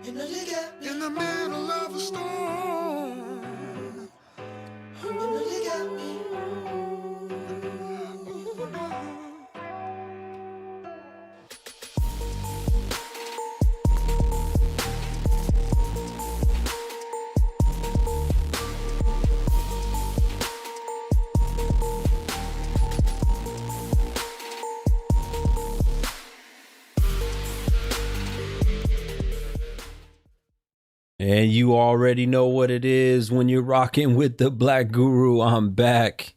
In the middle of a storm. You know you got me. And you already know what it is when you're rocking with the Black Guru. I'm back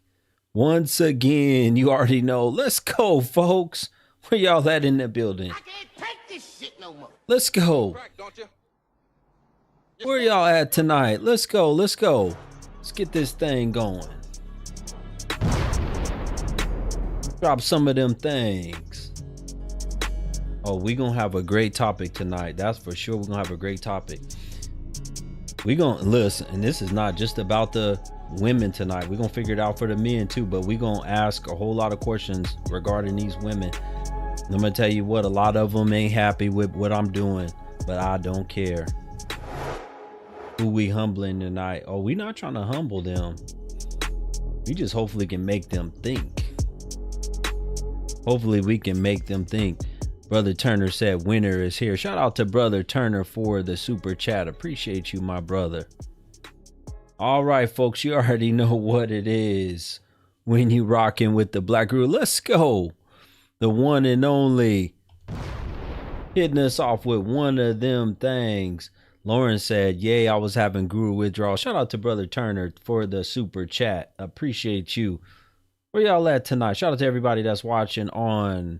once again. You already know. Let's go, folks. Where y'all at in the building? I can't take this shit no more. Let's go. Where y'all at tonight? Let's go. Let's go. Let's get this thing going. Drop some of them things. Oh, we gonna have a great topic tonight. That's for sure. We're gonna have a great topic. We gonna listen, and this is not just about the women tonight. We're gonna figure it out for the men too, but we're gonna ask a whole lot of questions regarding these women. I'm gonna tell you what, a lot of them ain't happy with what I'm doing, but I don't care. Who we humbling tonight? Oh, we not trying to humble them. We just hopefully can make them think. Hopefully we can make them think. Brother Turner said winner is here. Shout out to Brother Turner for the super chat. Appreciate you, my brother. All right, folks, you already know what it is when you rocking with the Black Guru. Let's go. The one and only. Hitting us off with one of them things. Lauren said, yay, I was having Guru withdrawal. Shout out to Brother Turner for the super chat. Appreciate you. Where y'all at tonight? Shout out to everybody that's watching on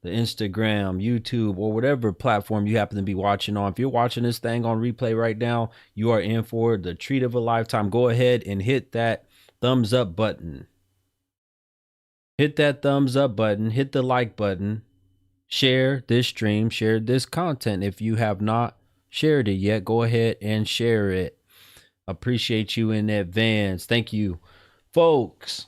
the Instagram, YouTube, or whatever platform you happen to be watching on. If you're watching this thing on replay right now, you are in for the treat of a lifetime. Go ahead and hit that thumbs up button. Hit that thumbs up button. Hit the like button. Share this stream. Share this content. If you have not shared it yet, go ahead and share it. Appreciate you in advance. Thank you, folks.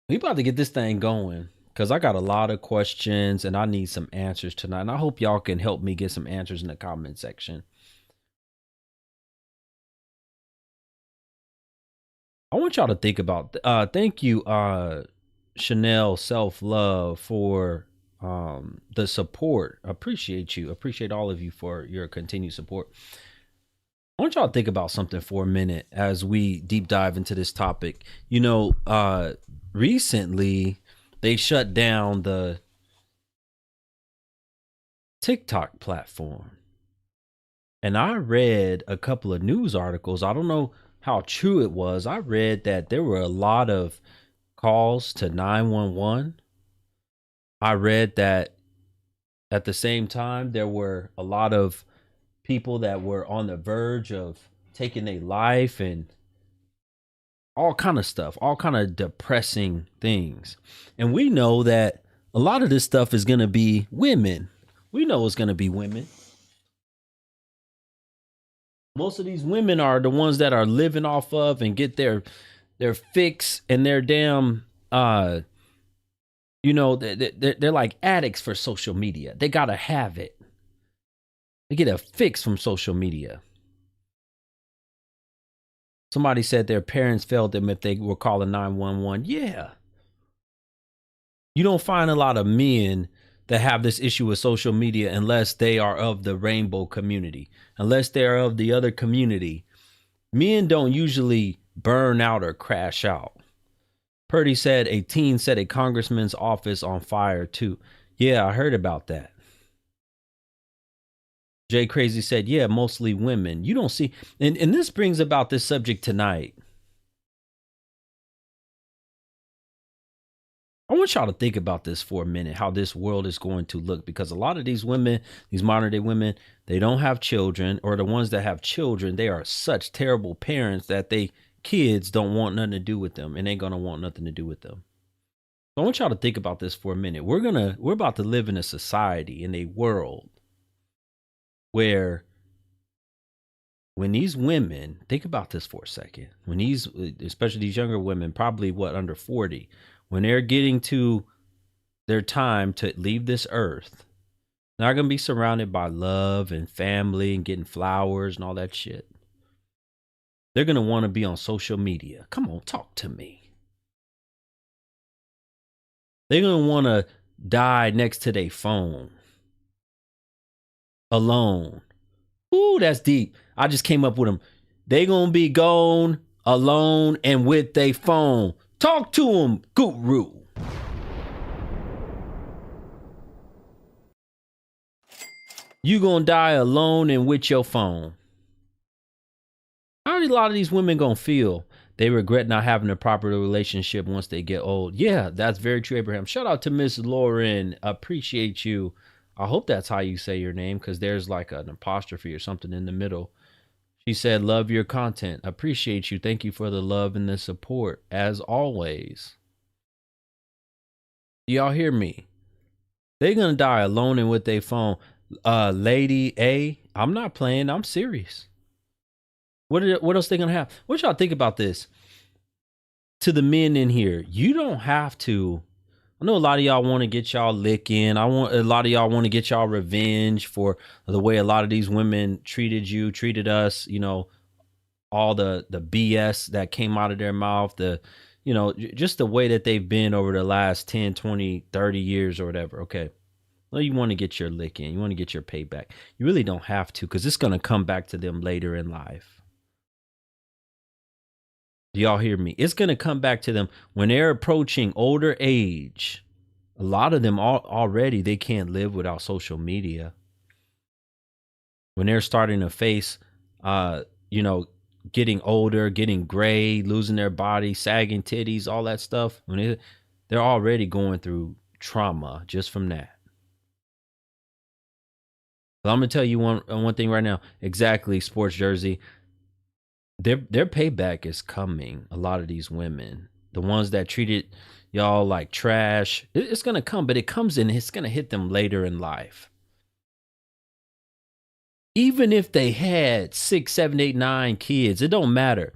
We about to get this thing going, because I got a lot of questions and I need some answers tonight. And I hope y'all can help me get some answers in the comment section. I want y'all to think about, thank you, Chanel Self-Love, for the support. Appreciate you. Appreciate all of you for your continued support. I want y'all to think about something for a minute as we deep dive into this topic. You know, recently, they shut down the TikTok platform. And I read a couple of news articles. I don't know how true it was. I read that there were a lot of calls to 911. I read that at the same time, there were a lot of people that were on the verge of taking their life and all kind of stuff, all kind of depressing things. And we know that a lot of this stuff is going to be women. We know it's going to be women. Most of these women are the ones that are living off of and get their fix and their damn, you know, they're like addicts for social media. They got to have it. They get a fix from social media. Somebody said their parents failed them if they were calling 911. Yeah. You don't find a lot of men that have this issue with social media unless they are of the rainbow community, unless they're of the other community. Men don't usually burn out or crash out. Purdy said a teen set a congressman's office on fire too. Yeah, I heard about that. Jay Crazy said, yeah, mostly women. You don't see, and this brings about this subject tonight. I want y'all to think about this for a minute, how this world is going to look, because a lot of these women, these modern day women, they don't have children, or the ones that have children, they are such terrible parents that they kids don't want nothing to do with them and ain't going to want nothing to do with them. So I want y'all to think about this for a minute. We're about to live in a society, in a world where when these women, think about this for a second, when these, especially these younger women, probably under 40, when they're getting to their time to leave this earth, Not going to be surrounded by love and family and getting flowers and all that shit. They're going to want to be on social media. Come on, talk to me. They're going to want to die next to their phone. Alone. Ooh, that's deep. I just came up with them. They going to be gone, alone, and with their phone. Talk to them, guru. You going to die alone and with your phone. How are a lot of these women going to feel? They regret not having a proper relationship once they get old. Yeah, that's very true, Abraham. Shout out to Miss Lauren. Appreciate you. I hope that's how you say your name, because there's like an apostrophe or something in the middle. She said, love your content. Appreciate you. Thank you for the love and the support, as always. Y'all hear me? They're going to die alone and with their phone. Lady A, I'm not playing. I'm serious. What else they going to have? What y'all think about this? To the men in here, you don't have to. I know a lot of y'all want to get y'all licking. A lot of y'all want to get y'all revenge for the way a lot of these women treated us, you know, all the BS that came out of their mouth, just the way that they've been over the last 10, 20, 30 years or whatever. Okay. Well, you want to get your licking. You want to get your payback. You really don't have to, because it's going to come back to them later in life. Do y'all hear me? It's going to come back to them when they're approaching older age. A lot of them already, they can't live without social media. When they're starting to face, getting older, getting gray, losing their body, sagging titties, all that stuff. When they're already going through trauma just from that. But I'm going to tell you one thing right now. Exactly, Sports Jersey. Their payback is coming. A lot of these women, the ones that treated y'all like trash, it's going to come, but it comes in, it's going to hit them later in life. Even if they had 6, 7, 8, 9 kids, it don't matter.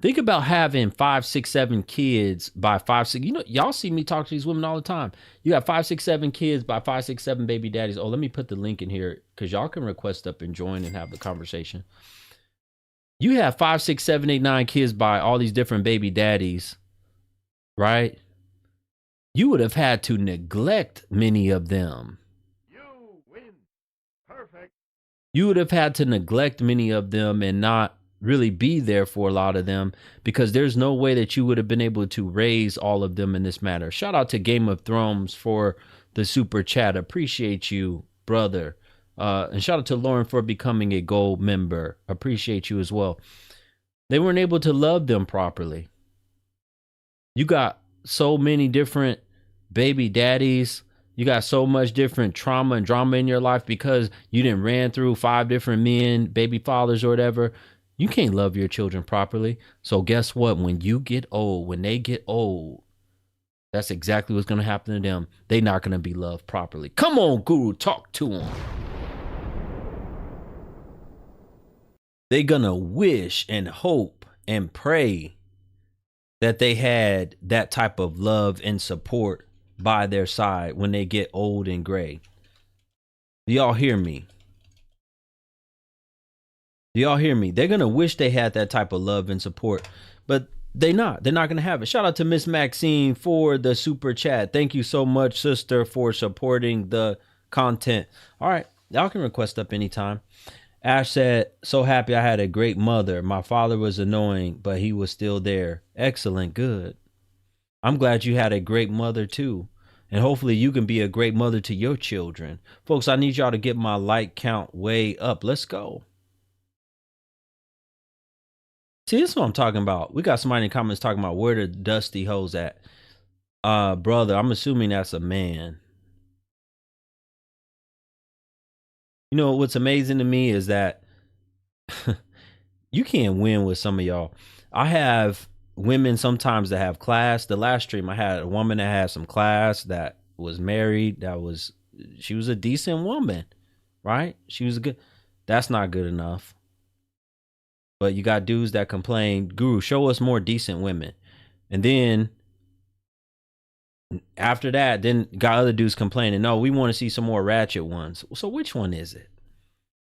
Think about having 5, 6, 7 kids by 5, 6. Y'all see me talk to these women all the time. You got 5, 6, 7 kids by 5, 6, 7 baby daddies. Oh, let me put the link in here, because y'all can request up and join and have the conversation. You have 5, 6, 7, 8, 9 kids by all these different baby daddies, right? You would have had to neglect many of them. You win. Perfect. You would have had to neglect many of them and not really be there for a lot of them, because there's no way that you would have been able to raise all of them in this matter. Shout out to Game of Thrones for the super chat. Appreciate you, brother. And shout out to Lauren for becoming a gold member. Appreciate you as well. They weren't able to love them properly. You got so many different baby daddies. You got so much different trauma and drama in your life because you didn't ran through 5 different men, baby fathers or whatever. You can't love your children properly. So guess what? When you get old, when they get old, that's exactly what's going to happen to them. They're not going to be loved properly. Come on, Guru, talk to them. They're going to wish and hope and pray that they had that type of love and support by their side when they get old and gray. Do y'all hear me? Do y'all hear me? They're going to wish they had that type of love and support, but they're not going to have it. Shout out to Miss Maxine for the super chat. Thank you so much, sister, for supporting the content. All right. Y'all can request up anytime. Ash said, so happy I had a great mother. My father was annoying, but he was still there. Excellent. Good. I'm glad you had a great mother too. And hopefully you can be a great mother to your children. Folks, I need y'all to get my like count way up. Let's go. See, this is what I'm talking about. We got somebody in the comments talking about where the dusty hoes at. Brother, I'm assuming that's a man. You know, what's amazing to me is that you can't win with some of y'all. I have women sometimes that have class. The last stream I had a woman that had some class, that was married, she was a decent woman, right? She was that's not good enough. But you got dudes that complain, Guru, show us more decent women. And then After that, then got other dudes complaining, no, we want to see some more ratchet ones. So which one is it?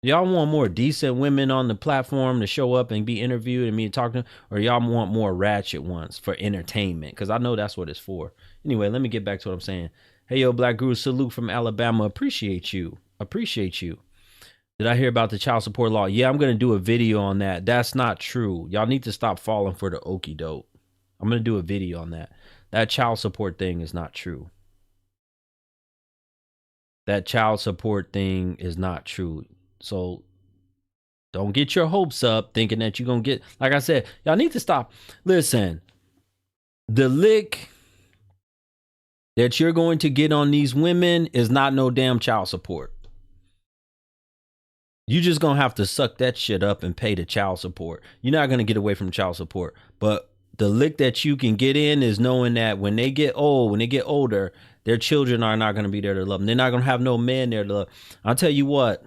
Y'all want more decent women on the platform to show up and be interviewed and me to talk to them, or y'all want more ratchet ones for entertainment? Because I know that's what it's for. Anyway, let me get back to what I'm saying. Hey, yo, Black Guru, salute from Alabama. Appreciate you. Appreciate you. Did I hear about the child support law? Yeah, I'm going to do a video on that. That's not true. Y'all need to stop falling for the okie doke. I'm going to do a video on that. That child support thing is not true. That child support thing is not true. So don't get your hopes up thinking that you're going to get, like I said, y'all need to stop. Listen, the lick that you're going to get on these women is not no damn child support. You just going to have to suck that shit up and pay the child support. You're not going to get away from child support. But the lick that you can get in is knowing that when they get old, when they get older, their children are not going to be there to love them. They're not going to have no man there to love. I'll tell you what.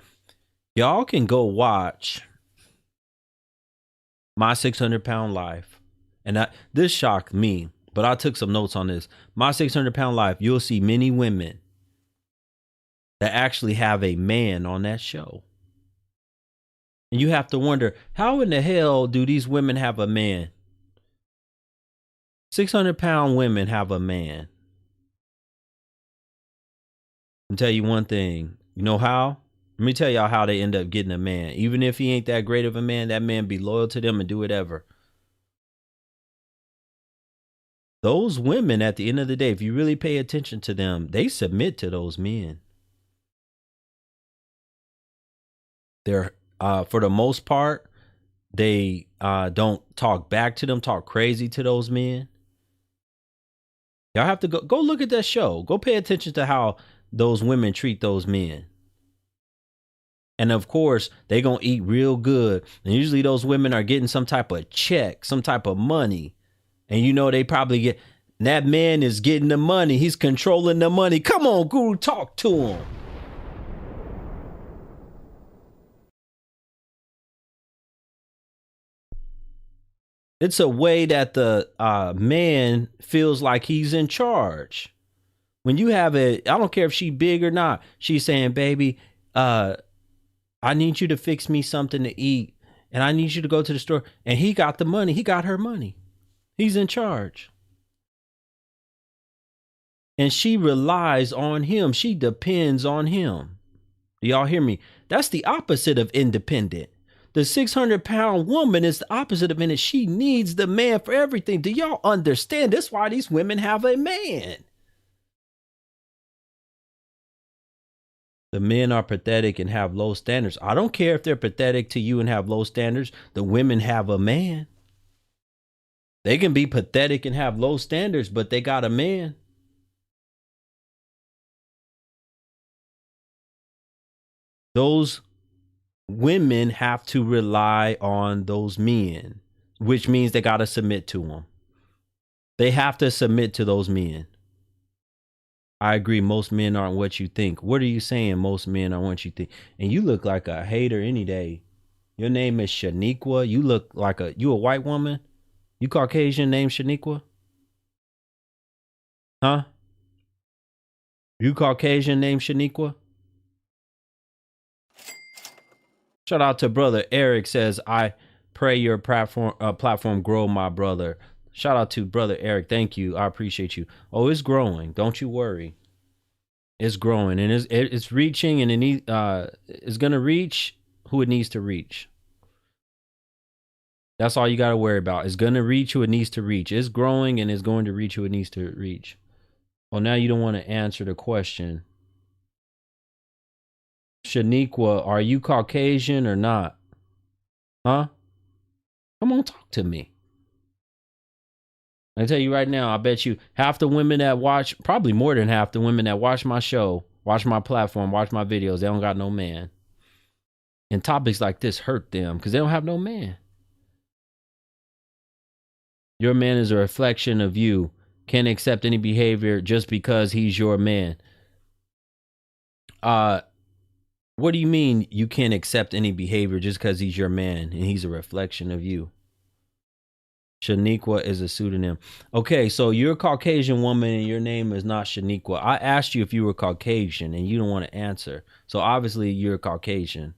Y'all can go watch My 600-Pound Life. And this shocked me, but I took some notes on this. My 600-Pound Life, you'll see many women that actually have a man on that show. And you have to wonder, how in the hell do these women have a man? 600-pound women have a man. I'll tell you one thing. You know how? Let me tell y'all how they end up getting a man. Even if he ain't that great of a man, that man be loyal to them and do whatever. Those women, at the end of the day, if you really pay attention to them, they submit to those men. They're, for the most part, they don't talk back to them, talk crazy to those men. Y'all have to go look at that show. Go pay attention to how those women treat those men. And of course, they going to eat real good. And usually those women are getting some type of check, some type of money. And you know, they probably get, that man is getting the money. He's controlling the money. Come on, Guru, talk to him. It's a way that the man feels like he's in charge. When you have it, I don't care if she big or not. She's saying, baby, I need you to fix me something to eat. And I need you to go to the store. And he got the money. He got her money. He's in charge. And she relies on him. She depends on him. Do y'all hear me? That's the opposite of independent. The 600-pound woman is the opposite of it. She needs the man for everything. Do y'all understand? That's why these women have a man. The men are pathetic and have low standards. I don't care if they're pathetic to you and have low standards. The women have a man. They can be pathetic and have low standards, but they got a man. Those women have to rely on those men, which means they got to submit to them. They have to submit to those men. I agree. Most men aren't what you think. What are you saying? Most men aren't what you think. And you look like a hater any day. Your name is Shaniqua. You look like you a white woman? You Caucasian named Shaniqua? Huh? You Caucasian named Shaniqua? Shout out to brother Eric, says, I pray your platform grow, my brother. Shout out to brother Eric. Thank you. I appreciate you. Oh, it's growing. Don't you worry. It's growing and it's reaching, and it's going to reach who it needs to reach. That's all you got to worry about. It's going to reach who it needs to reach. It's growing and it's going to reach who it needs to reach. Well, now you don't want to answer the question. Shaniqua, are you Caucasian or not? Huh? Come on, talk to me. I tell you right now, I bet you half the women that watch, probably more than half the women that watch my show, watch my platform, watch my videos, they don't got no man. And topics like this hurt them because they don't have no man. Your man is a reflection of you. Can't accept any behavior just because he's your man. What do you mean you can't accept any behavior just because he's your man and he's a reflection of you? Shaniqua is a pseudonym. Okay, so you're a Caucasian woman and your name is not Shaniqua. I asked you if you were Caucasian and you don't want to answer. So obviously you're Caucasian.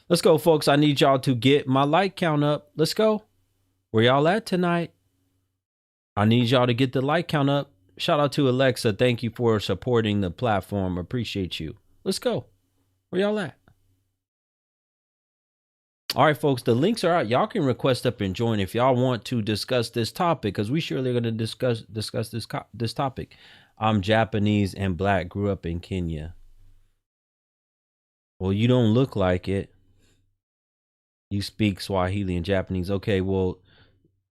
Let's go, folks. I need y'all to get my like count up. Let's go. Where y'all at tonight? I need y'all to get the like count up. Shout out to Alexa. Thank you for supporting the platform. Appreciate you. Let's go. Where y'all at? All right, folks, the links are out. Y'all can request up and join if y'all want to discuss this topic, because we surely are going to discuss this topic. I'm Japanese and black, grew up in Kenya. Well, you don't look like it. You speak Swahili and Japanese. Okay, well,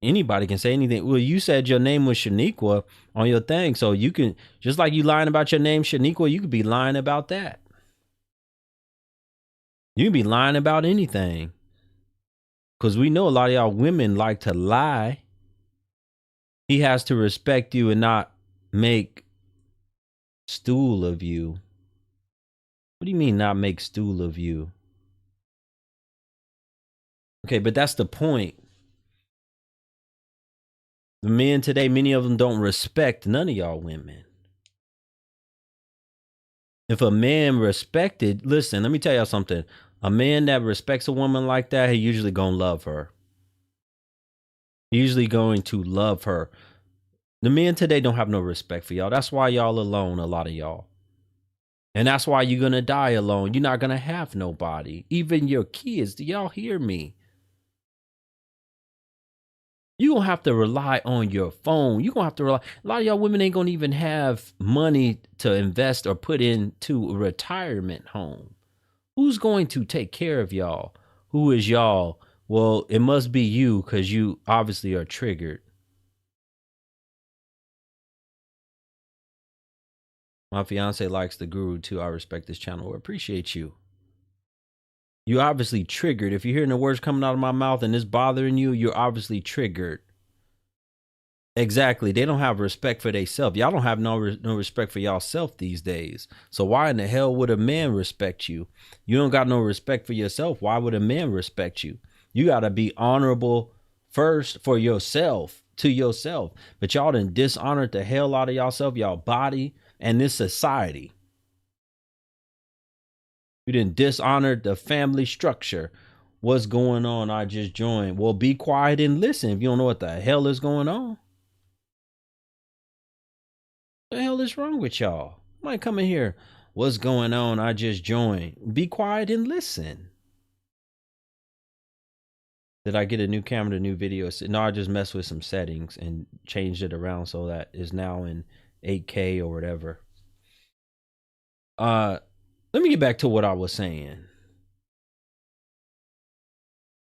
anybody can say anything. Well, you said your name was Shaniqua on your thing, so you can, just like you lying about your name Shaniqua, you could be lying about that. You can be lying about anything. Because we know a lot of y'all women like to lie. He has to respect you and not make stool of you. What do you mean not make stool of you? Okay, but that's the point. The men today, many of them don't respect none of y'all women. If a man respected, listen, let me tell y'all something. A man that respects a woman like that, he usually gonna love her. Usually going to love her. The men today don't have no respect for y'all. That's why y'all alone, a lot of y'all. And that's why you're gonna die alone. You're not gonna have nobody. Even your kids. Do y'all hear me? You're gonna have to rely on your phone. You're gonna have to rely. A lot of y'all women ain't gonna even have money to invest or put into a retirement home. Who's going to take care of y'all? Who is y'all? Well, it must be you, because you obviously are triggered. My fiance likes the guru too. I respect this channel. I appreciate you. You obviously triggered. If you're hearing the words coming out of my mouth and it's bothering you, you're obviously triggered. Exactly. They don't have respect for themselves. Y'all don't have no respect for y'allself these days. So why in the hell would a man respect you? You don't got no respect for yourself. Why would a man respect you? You got to be honorable first for yourself, to yourself. But y'all done dishonored the hell out of yourself, y'all body, and this society. You done dishonored the family structure. What's going on? I just joined. Well, be quiet and listen if you don't know what the hell is going on. What the hell is wrong with y'all? Might come in here. What's going on? I just joined. Be quiet and listen. Did I get a new camera, a new video? No, I just messed with some settings and changed it around so that it's now in 8K or whatever. Let me get back to what I was saying.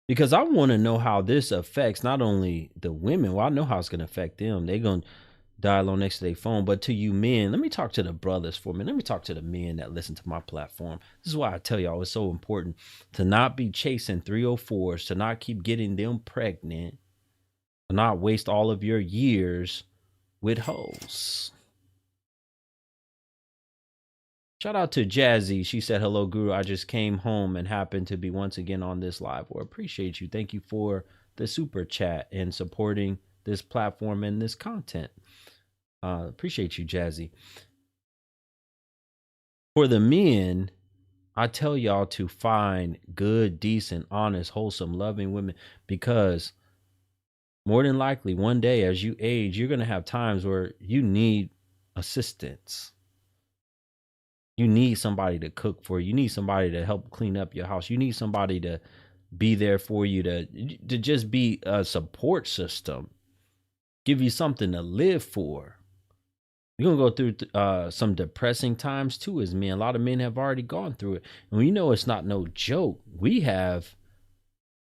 Because I want to know how this affects not only the women. Well, I know how it's going to affect them. They're going to dial on next to their phone. But to you men, let me talk to the brothers for a minute. Let me talk to the men that listen to my platform. This is why I tell y'all it's so important to not be chasing 304s, to not keep getting them pregnant, to not waste all of your years with hoes. Shout out to Jazzy. She said, hello, Guru. I just came home and happened to be once again on this live. Well, appreciate you. Thank you for the super chat and supporting this platform and this content. Appreciate you, Jazzy. For the men, I tell y'all to find good, decent, honest, wholesome, loving women, because more than likely one day as you age, you're going to have times where you need assistance. You need somebody to cook for you. You need somebody to help clean up your house. You need somebody to be there for you, to just be a support system, give you something to live for. You're going to go through some depressing times too as men. A lot of men have already gone through it. And we know it's not no joke. We have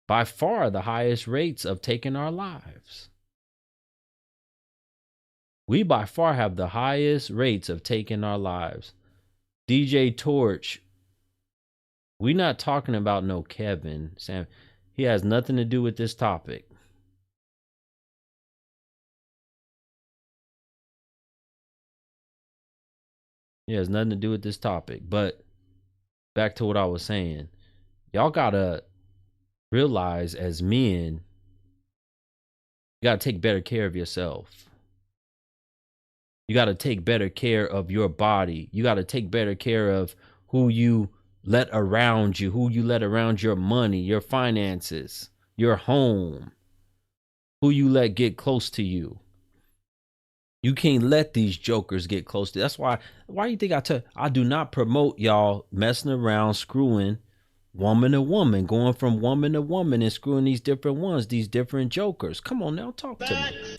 by far the highest rates of taking our lives. We by far have the highest rates of taking our lives. DJ Torch, we're not talking about no Kevin, Sam. He has nothing to do with this topic. It has nothing to do with this topic. But back to what I was saying. Y'all gotta realize as men, You got to take better care of yourself. You got to take better care of your body. You got to take better care of who you let around you, who you let around your money, your finances, your home, who you let get close to you. You can't let these jokers get close to you. That's why you think I do not promote y'all messing around, screwing woman to woman, going from woman to woman and screwing these different ones, these different jokers. Come on now, talk to me.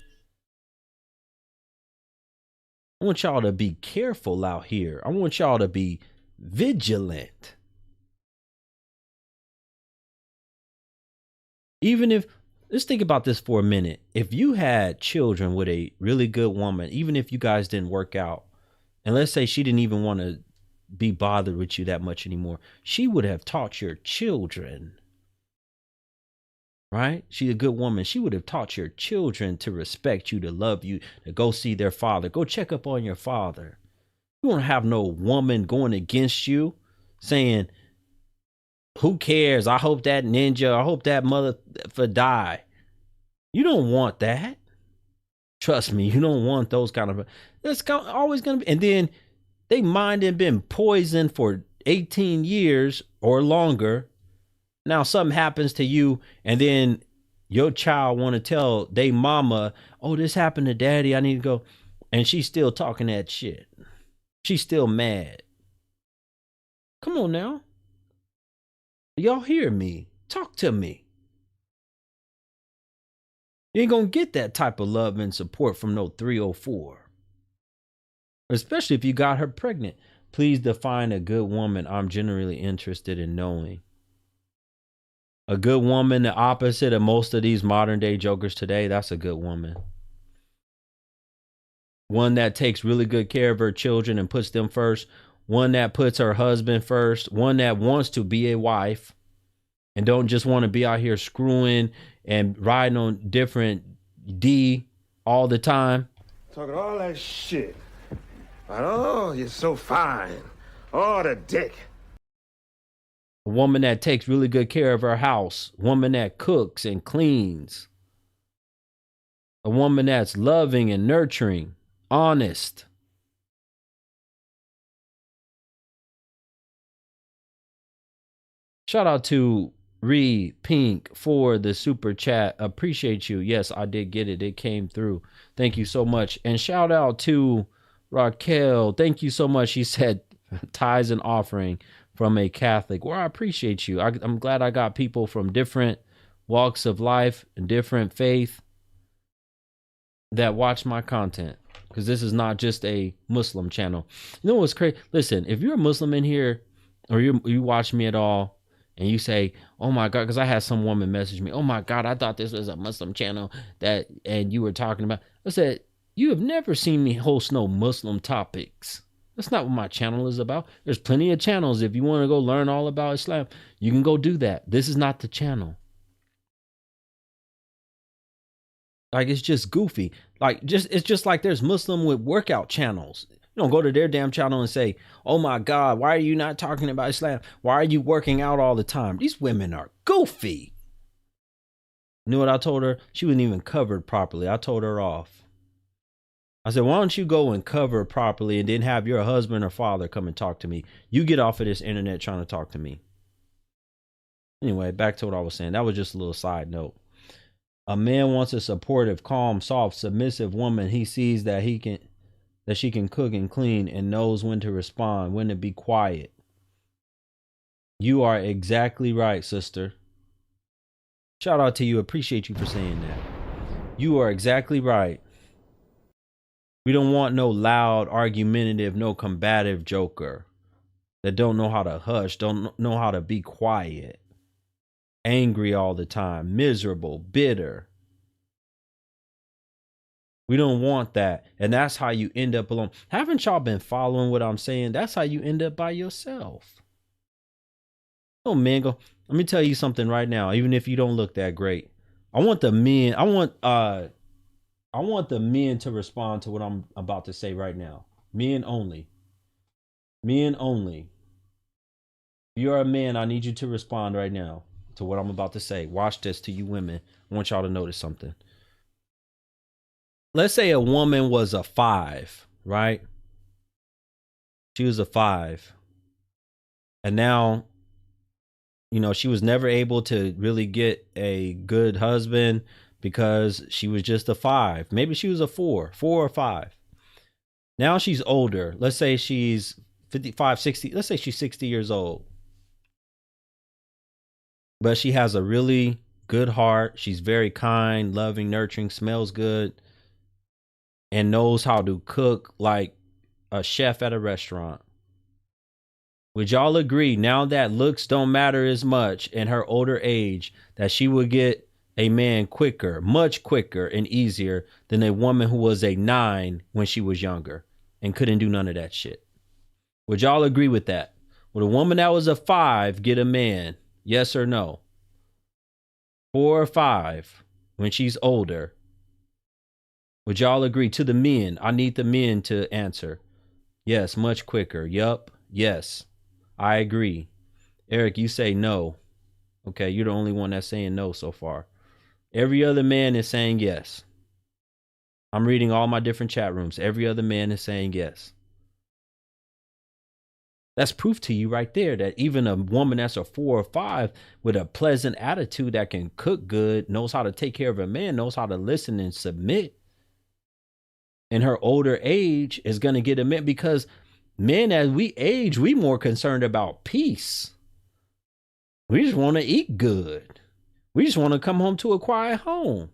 I want y'all to be careful out here. I want y'all to be vigilant. Even if, let's think about this for a minute. If you had children with a really good woman, even if you guys didn't work out, and let's say she didn't even want to be bothered with you that much anymore, she would have taught your children, right? She's a good woman. She would have taught your children to respect you, to love you, to go see their father, go check up on your father. You won't have no woman going against you saying, who cares? I hope that ninja, I hope that mother for die. You don't want that. Trust me, you don't want those kind of, that's always going to be. And then they mind had been poisoned for 18 years or longer. Now something happens to you and then your child want to tell they mama, oh, this happened to daddy, I need to go. And she's still talking that shit. She's still mad. Come on now. Y'all hear me? Talk to me. You ain't gonna get that type of love and support from no 304. Especially if you got her pregnant. Please define a good woman. I'm generally interested in knowing. A good woman, the opposite of most of these modern day jokers today, that's a good woman. One that takes really good care of her children and puts them first. One that puts her husband first. One that wants to be a wife and don't just want to be out here screwing and riding on different D all the time. Talking all that shit. But, oh, you're so fine. Oh, the dick. A woman that takes really good care of her house. A woman that cooks and cleans. A woman that's loving and nurturing. Honest. Shout out to Reed Pink for the super chat. Appreciate you. Yes, I did get it. It came through. Thank you so much. And shout out to Raquel. Thank you so much. She said tithes and offering from a Catholic. Well, I appreciate you. I'm glad I got people from different walks of life and different faith that watch my content, because this is not just a Muslim channel. You know what's crazy? Listen, if you're a Muslim in here or you watch me at all and you say, oh my God, because I had some woman message me, oh my God, I thought this was a Muslim channel and you were talking about. I said, you have never seen me host no Muslim topics. That's not what my channel is about. There's plenty of channels. If you want to go learn all about Islam, you can go do that. This is not the channel. Like, it's just goofy. It's just like there's Muslim with workout channels. You don't go to their damn channel and say, oh my God, why are you not talking about Islam? Why are you working out all the time? These women are goofy. You know what I told her? She wasn't even covered properly. I told her off. I said, why don't you go and cover properly and then have your husband or father come and talk to me? You get off of this internet trying to talk to me. Anyway, back to what I was saying. That was just a little side note. A man wants a supportive, calm, soft, submissive woman. He sees that she can cook and clean and knows when to respond, when to be quiet. You are exactly right, sister. Shout out to you. Appreciate you for saying that. You are exactly right. We don't want no loud, argumentative, no combative joker that don't know how to hush, don't know how to be quiet, angry all the time, miserable, bitter. We don't want that. And that's how you end up alone. Haven't y'all been following what I'm saying? That's how you end up by yourself. Oh, man, let me tell you something right now. Even if you don't look that great, I want the men to respond to what I'm about to say right now. Men only. Men only. If you're a man, I need you to respond right now to what I'm about to say. Watch this, to you women. I want y'all to notice something. let's say a woman was a 5, right? She was a 5. And now, you know, she was never able to really get a good husband because she was just a 5. Maybe she was a 4 or 5. Now she's older. Let's say she's 55, 60. Let's say she's 60 years old. But she has a really good heart. She's very kind, loving, nurturing, smells good, and knows how to cook like a chef at a restaurant. Would y'all agree, now that looks don't matter as much in her older age, that she would get a man quicker, much quicker and easier than a woman who was a 9 when she was younger and couldn't do none of that shit? Would y'all agree with that? Would a woman that was a 5 get a man? Yes or no? 4 or 5 when she's older. Would y'all agree? To the men, I need the men to answer. Yes, much quicker. Yup. Yes, I agree. Eric, you say no. Okay, you're the only one that's saying no so far. Every other man is saying yes. I'm reading all my different chat rooms. Every other man is saying yes. That's proof to you right there that even a woman that's a 4 or 5 with a pleasant attitude that can cook good, knows how to take care of a man, knows how to listen and submit, in her older age is going to get a man, because men, as we age, we more concerned about peace. We just want to eat good. We just want to come home to a quiet home.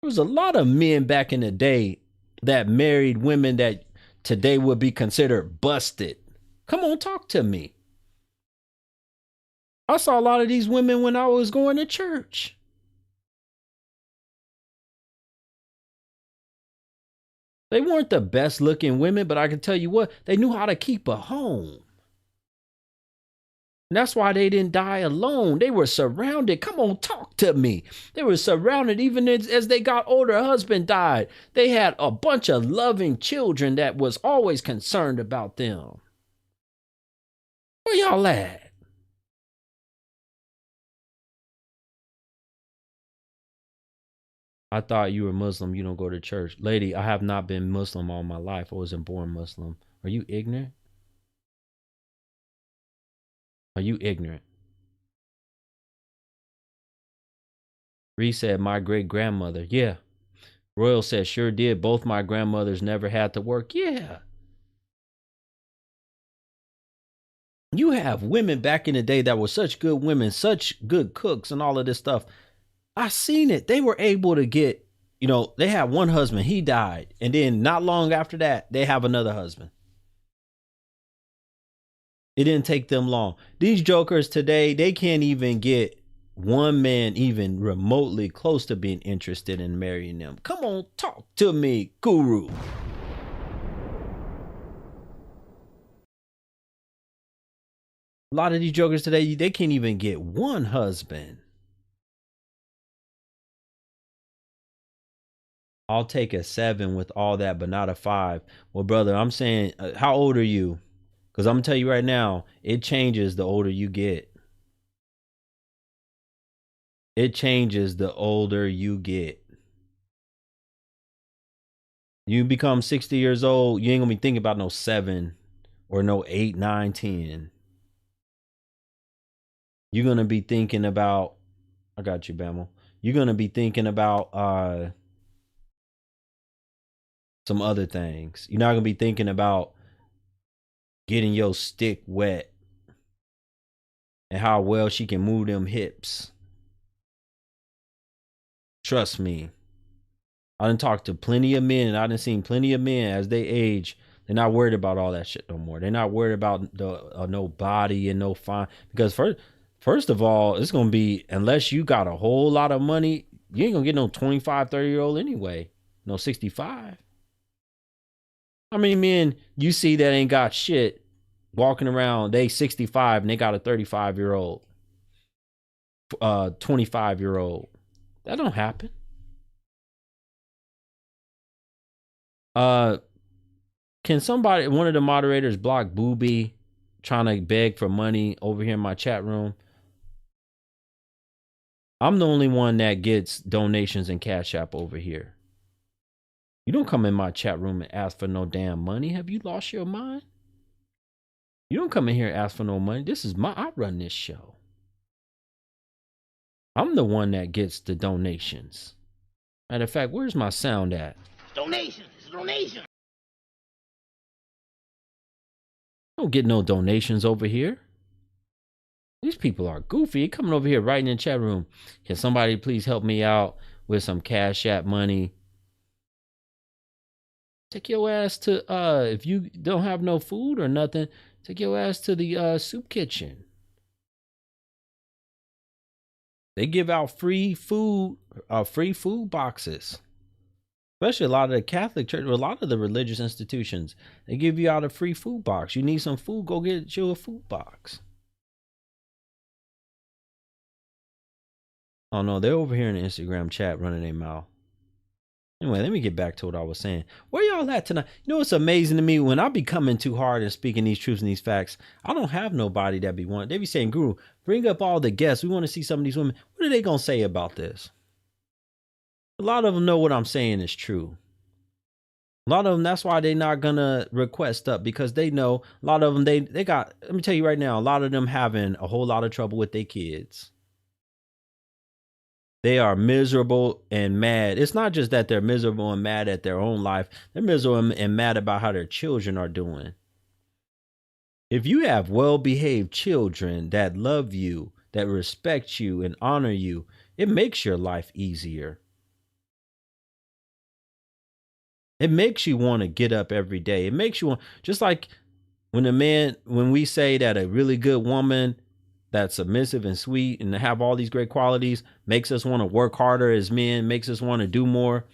There was a lot of men back in the day that married women that today would be considered busted. Come on, talk to me. I saw a lot of these women when I was going to church. They weren't the best looking women, but I can tell you what, they knew how to keep a home. And that's why they didn't die alone. They were surrounded. Come on, talk to me. They were surrounded even as they got older. Her husband died. They had a bunch of loving children that was always concerned about them. Where y'all at? I thought you were Muslim. You don't go to church. Lady, I have not been Muslim all my life. I wasn't born Muslim. Are you ignorant? Are you ignorant? Ree said, my great grandmother. Yeah. Royal said, sure did. Both my grandmothers never had to work. Yeah. You have women back in the day that were such good women, such good cooks and all of this stuff. I seen it. They were able to get, you know, they had one husband. He died. And then not long after that, they have another husband. It didn't take them long. These jokers today, they can't even get one man even remotely close to being interested in marrying them. Come on, talk to me, guru. A lot of these jokers today, they can't even get one husband. I'll take a 7 with all that, but not a 5. Well, brother, I'm saying, how old are you? Because I'm going to tell you right now, it changes the older you get. It changes the older you get. You become 60 years old, you ain't going to be thinking about no 7 or no 8, 9, 10. You're going to be thinking about, I got you, Bamel. You're going to be thinking about some other things. You're not going to be thinking about getting your stick wet and how well she can move them hips. Trust me. I done talked to plenty of men, and I done seen plenty of men as they age. They're not worried about all that shit no more. They're not worried about the no body and no fine. Because first of all, it's going to be, unless you got a whole lot of money, you ain't going to get no 25, 30-year-old anyway. No 65. How many men you see that ain't got shit walking around, they 65 and they got a 35-year-old, 25-year-old? That don't happen. Can somebody, one of the moderators, block Booby trying to beg for money over here in my chat room? I'm the only one that gets donations and Cash App over here. You don't come in my chat room and ask for no damn money. Have you lost your mind? You don't come in here and ask for no money. I run this show. I'm the one that gets the donations. Matter of fact, where's my sound at? Donations. Don't get no donations over here. These people are goofy. Coming over here right in the chat room. Can somebody please help me out with some Cash App money? Take your ass to, if you don't have no food or nothing, take your ass to the soup kitchen. They give out free food boxes. Especially a lot of the Catholic church, or a lot of the religious institutions. They give you out a free food box. You need some food, go get you a food box. Oh no, they're over here in the Instagram chat running their mouth. Anyway, let me get back to what I was saying. Where y'all at tonight? You know what's amazing to me? When I be coming too hard and speaking these truths and these facts, I don't have nobody that be wanting. They be saying, Guru, bring up all the guests. We want to see some of these women. What are they going to say about this? A lot of them know what I'm saying is true. A lot of them, that's why they're not going to request up, because they know a lot of them, they got, let me tell you right now, a lot of them having a whole lot of trouble with their kids. They are miserable and mad. It's not just that they're miserable and mad at their own life. They're miserable and mad about how their children are doing. If you have well-behaved children that love you, that respect you and honor you, it makes your life easier. It makes you want to get up every day. It makes you want, just like when we say that a really good woman that's submissive and sweet and have all these great qualities makes us want to work harder as men, makes us want to do more.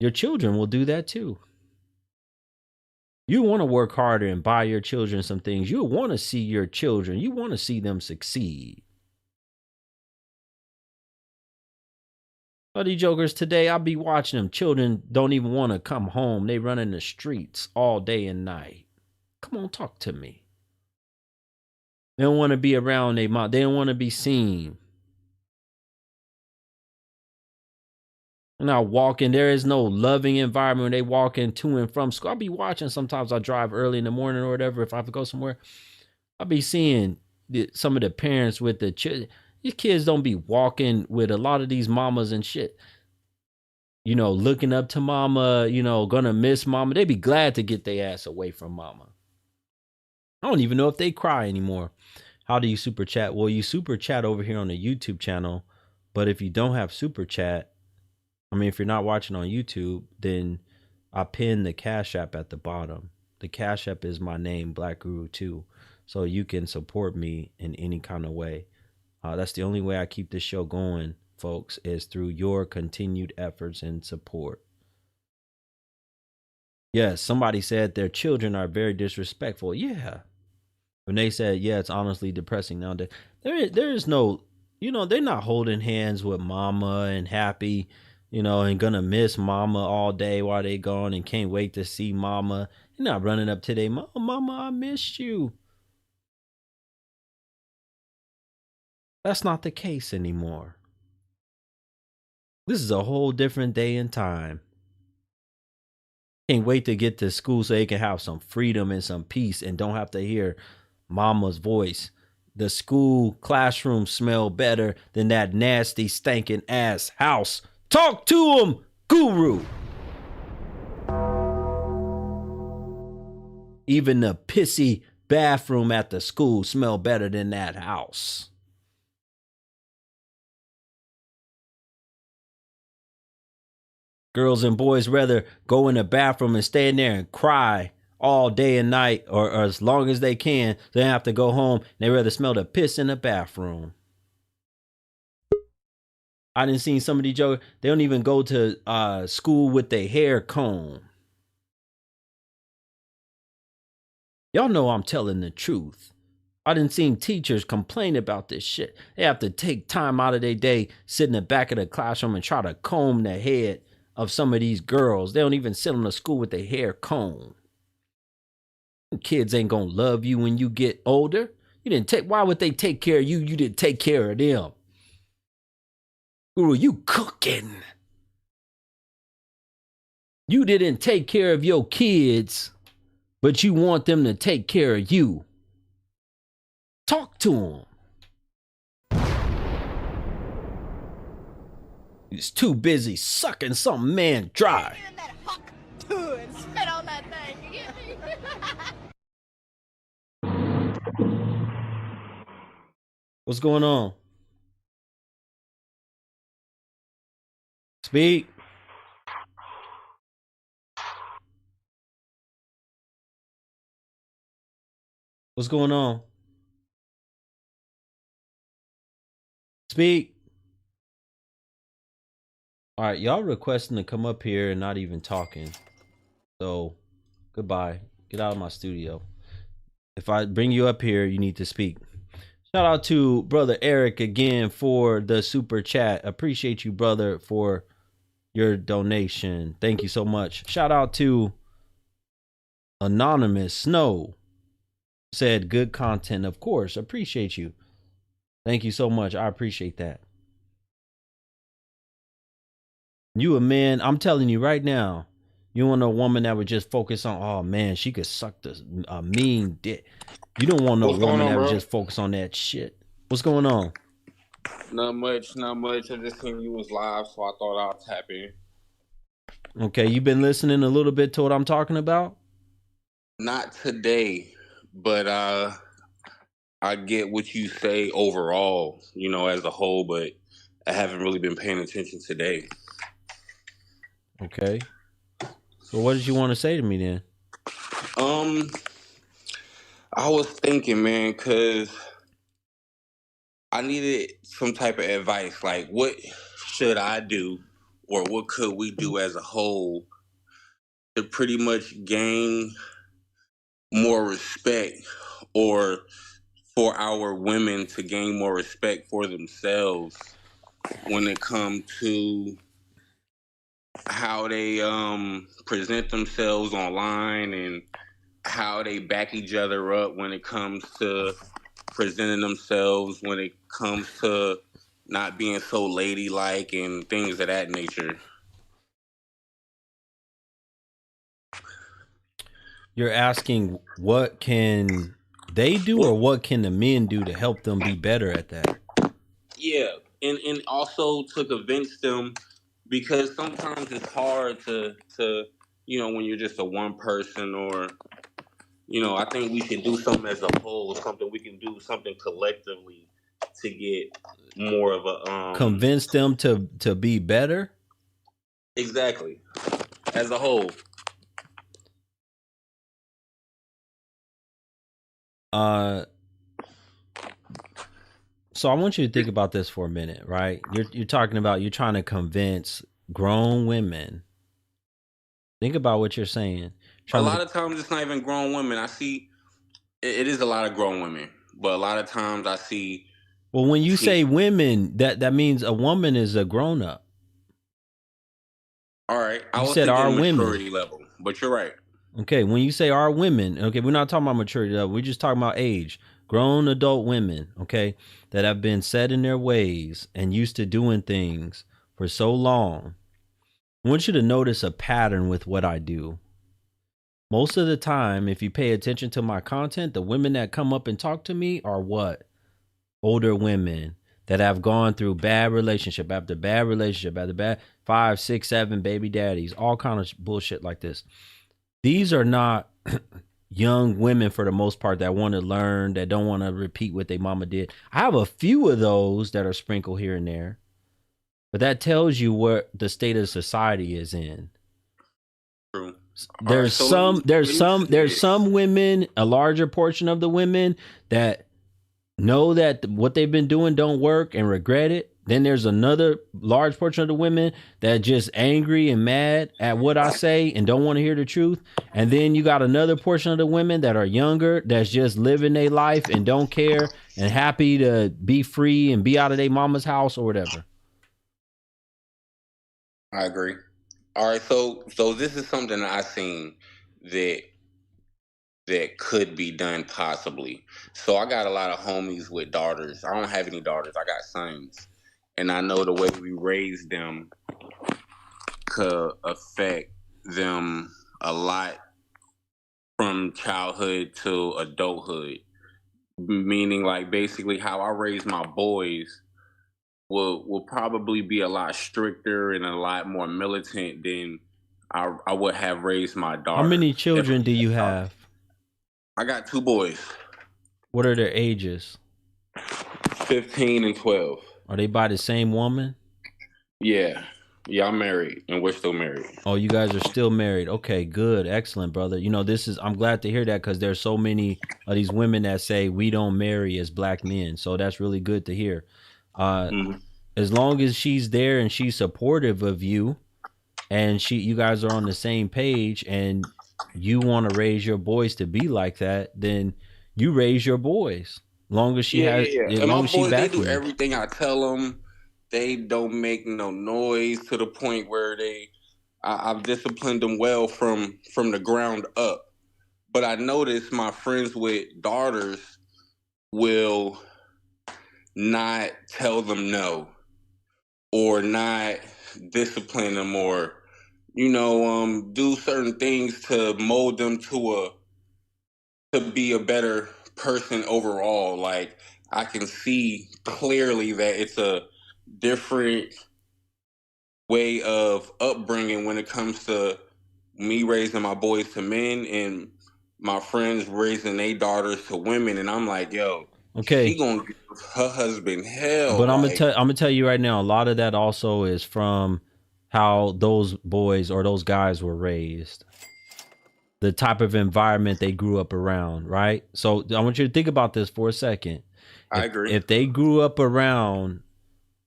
Your children will do that too. You want to work harder and buy your children some things. You want to see your children. You want to see them succeed. Buddy jokers, today I'll be watching them. Children don't even want to come home. They run in the streets all day and night. Come on, talk to me. They don't want to be around their mom. They don't want to be seen. Now walking, there is no loving environment when they walking to and from school. I'll be watching. Sometimes I drive early in the morning or whatever. If I have to go somewhere, I'll be seeing some of the parents with the children. These kids don't be walking with a lot of these mamas and shit. You know, looking up to mama, you know, gonna miss mama. They be glad to get their ass away from mama. I don't even know if they cry anymore. How do you super chat? Well, you super chat over here on the YouTube channel. But if you don't have super chat, I mean, if you're not watching on YouTube, then I pinned the Cash App at the bottom. The Cash App is my name, Black Guru 2. So you can support me in any kind of way. That's the only way I keep this show going, folks, is through your continued efforts and support. Yes, somebody said their children are very disrespectful. Yeah. When they said, yeah, it's honestly depressing nowadays. There is no, you know, they're not holding hands with mama and happy, you know, and gonna miss mama all day while they gone and can't wait to see mama. You're not running up to their mama, mama, I missed you. That's not the case anymore. This is a whole different day and time. Can't wait to get to school so they can have some freedom and some peace and don't have to hear mama's voice. The school classroom smell better than that nasty stinking ass house. Talk to him, Guru. Even the pissy bathroom at the school smell better than that house. Girls and boys rather go in the bathroom and stay in there and cry all day and night, or as long as they can. They have to go home. They rather smell the piss in the bathroom. I didn't see some of these jokers. They don't even go to school with their hair combed. Y'all know I'm telling the truth. I didn't see teachers complain about this shit. They have to take time out of their day, sit in the back of the classroom and try to comb the head of some of these girls. They don't even sit in the school with their hair combed. Kids ain't gonna love you when you get older. You didn't take, why would they take care of you? You didn't take care of them. Guru, you cooking. You didn't take care of your kids, but you want them to take care of you. Talk to them. He's too busy sucking some man dry. That hawk too and spit on that thing. You get me? What's going on? Speak. What's going on? Speak. All right, y'all requesting to come up here and not even talking. So, goodbye. Get out of my studio. If I bring you up here, you need to speak. Shout out to brother Eric again for the super chat. Appreciate you, brother, for your donation. Thank you so much. Shout out to Anonymous Snow. Said good content, of course. Appreciate you. Thank you so much. I appreciate that. You a man, I'm telling you right now, you want a woman that would just focus on, oh man, she could suck the mean dick. You don't want no woman that would just focus on that shit. What's going on? Not much. I just seen you was live, so I thought I'll tap in. Okay, you been listening a little bit to what I'm talking about? Not today, but I get what you say overall, you know, as a whole, but I haven't really been paying attention today. Okay. So what did you want to say to me then? I was thinking, man, because I needed some type of advice. Like, what should I do, or what could we do as a whole to pretty much gain more respect, or for our women to gain more respect for themselves when it comes to how they present themselves online and how they back each other up when it comes to presenting themselves, when it comes to not being so ladylike and things of that nature. You're asking what can they do, or what can the men do to help them be better at that? Yeah, and also to convince them, because sometimes it's hard to you know, when you're just a one person, or you know, I think we should do something as a whole, something we can do, something collectively to get more of a convince them to be better. Exactly, as a whole. So I want you to think about this for a minute, right? You're talking about, you're trying to convince grown women. Think about what you're saying. A lot of times it's not even grown women. I see it is a lot of grown women, but a lot of times I see. Well, when you say women, that means a woman is a grown up. All right, I was said our maturity women level, but you're right. Okay, when you say our women, okay, we're not talking about maturity level. We're just talking about age. Grown adult women, okay, that have been set in their ways and used to doing things for so long. I want you to notice a pattern with what I do. Most of the time, if you pay attention to my content, the women that come up and talk to me are what? Older women that have gone through bad relationship after bad relationship after bad 5, 6, 7 baby daddies, all kind of bullshit like this. These are not young women for the most part that want to learn, that don't want to repeat what their mama did. I have a few of those that are sprinkled here and there, but that tells you what the state of society is in. True. There's some women, a larger portion of the women that know that what they've been doing don't work and regret it. Then there's another large portion of the women that just angry and mad at what I say and don't want to hear the truth. And then you got another portion of the women that are younger, that's just living their life and don't care and happy to be free and be out of their mama's house or whatever. I agree. All right, so this is something that I seen that could be done possibly. So I got a lot of homies with daughters. I don't have any daughters. I got sons. and I know the way we raise them could affect them a lot from childhood to adulthood. Meaning, like, basically how I raise my boys will probably be a lot stricter and a lot more militant than I would have raised my How daughter. many children do you have? I got 2 boys, What are their ages? 15 and 12. Are they by the same woman? Yeah, I'm married, and we're still married. Oh, you guys are still married. Okay, good. Excellent, brother. You know, I'm glad to hear that, because there's so many of these women that say we don't marry as black men. So that's really good to hear. As long as she's there and she's supportive of you, and you guys are on the same page, and you want to raise your boys to be like that, then you raise your boys. Long as she has, as And long my as she boys, they backing do you. everything I tell them. They don't make no noise, to the point where I've disciplined them well from the ground up. But I notice my friends with daughters will not tell them no, or not discipline them, or do certain things to mold them to be a better person overall. Like, I can see clearly that it's a different way of upbringing when it comes to me raising my boys to men and my friends raising their daughters to women. And I'm like, yo, Okay. she gonna give her husband hell. But I'm gonna tell you right now, a lot of that also is from how those boys or those guys were raised, the type of environment they grew up around, right? So I want you to think about this for a second. I agree. If they grew up around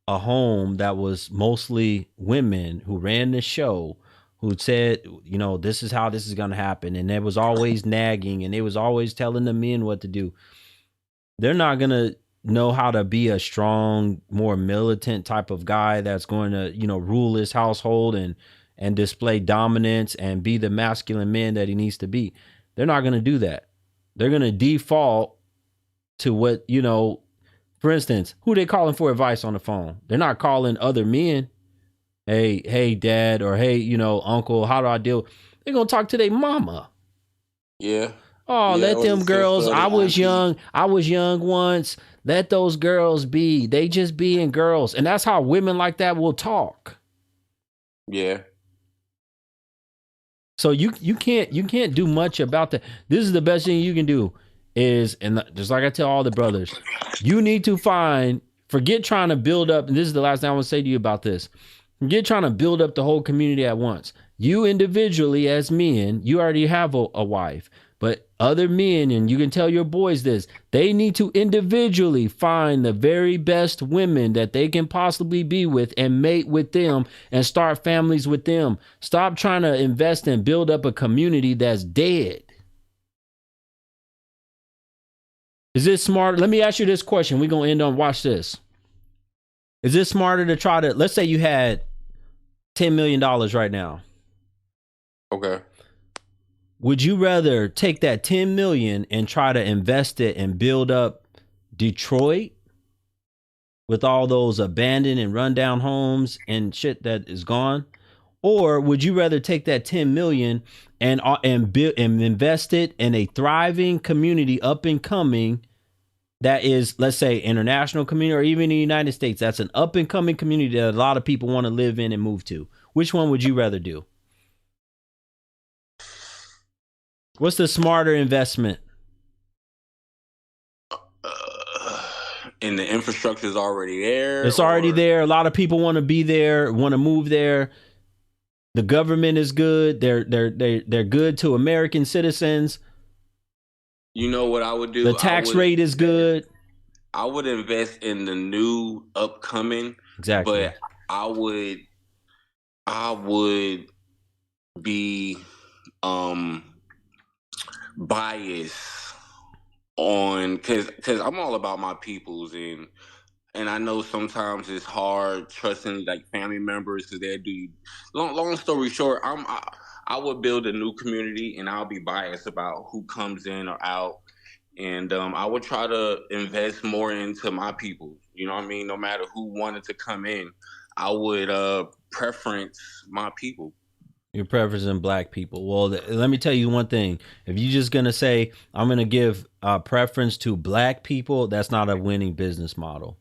a home that was mostly women who ran the show, who said, this is how this is going to happen, and there was always nagging, and they was always telling the men what to do, they're not going to know how to be a strong, more militant type of guy that's going to, rule his household and display dominance and be the masculine man that he needs to be. They're not going to do that. They're going to default to what, for instance, who they calling for advice on the phone? They're not calling other men. Hey, dad, or hey, uncle, how do I deal? They're going to talk to their mama. Yeah. Oh, Yeah, let them girls. I was young once. Let those girls be. They just being girls. And that's how women like that will talk. Yeah. So you can't do much about that. This is the best thing you can do is, and just like I tell all the brothers, you need to forget trying to build up, and this is the last thing I want to say to you about this. Forget trying to build up the whole community at once. You individually as men, you already have a wife. But other men, and you can tell your boys this, they need to individually find the very best women that they can possibly be with and mate with them and start families with them. Stop trying to invest and build up a community that's dead. Is it smart? Let me ask you this question. We're going to end on, watch this. Is it smarter to try to, let's say you had $10 million right now. Okay. Would you rather take that 10 million and try to invest it and build up Detroit with all those abandoned and rundown homes and shit that is gone? Or would you rather take that 10 million and build and invest it in a thriving community, up and coming, that is, let's say, international community, or even in the United States, that's an up and coming community that a lot of people want to live in and move to? Which one would you rather do? What's the smarter investment? And the infrastructure is already there. It's already there. A lot of people want to be there, want to move there. The government is good. They're good to American citizens. You know what I would do? The tax rate is good. I would invest in the new upcoming. Exactly. But I would be biased on, because I'm all about my peoples, and I know sometimes it's hard trusting like family members because they do. Long story short, I would build a new community, and I'll be biased about who comes in or out, and I would try to invest more into my people. You know what I mean? No matter who wanted to come in, I would preference my people. Your preference in black people. Well, let me tell you one thing. If you're just going to say, I'm going to give preference to black people, that's not a winning business model.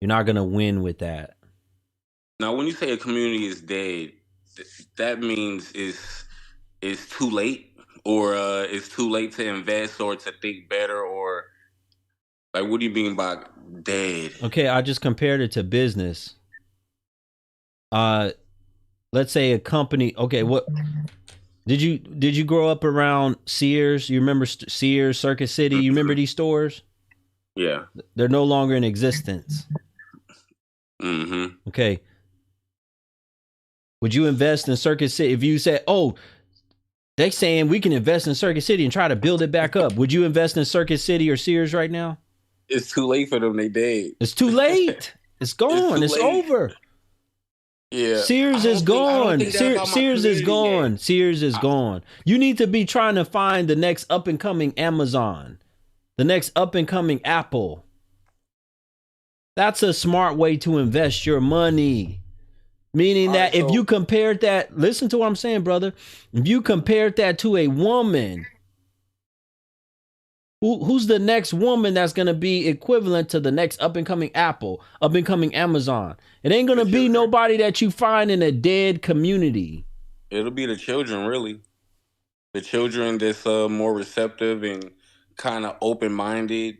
You're not going to win with that. Now, when you say a community is dead, that means it's too late, or it's too late to invest or to think better, or like, what do you mean by dead? Okay, I just compared it to business. Let's say a company. Okay, what did you grow up around Sears? You remember Sears, Circuit City? You remember these stores? Yeah. They're no longer in existence. Mm-hmm. Okay. Would you invest in Circuit City if you said, "Oh, they saying we can invest in Circuit City and try to build it back up"? Would you invest in Circuit City or Sears right now? It's too late for them. They dead. It's too late. It's gone. It's over. Yeah. Sears is gone. Sears is gone. Yet. Sears is gone. You need to be trying to find the next up and coming Amazon, the next up and coming Apple. That's a smart way to invest your money. Meaning that if you compared that, listen to what I'm saying, brother. If you compared that to a woman, who's the next woman that's going to be equivalent to the next up and coming Apple, up and coming Amazon? It ain't going to be nobody that you find in a dead community. It'll be the children, really. The children that's more receptive and kind of open-minded.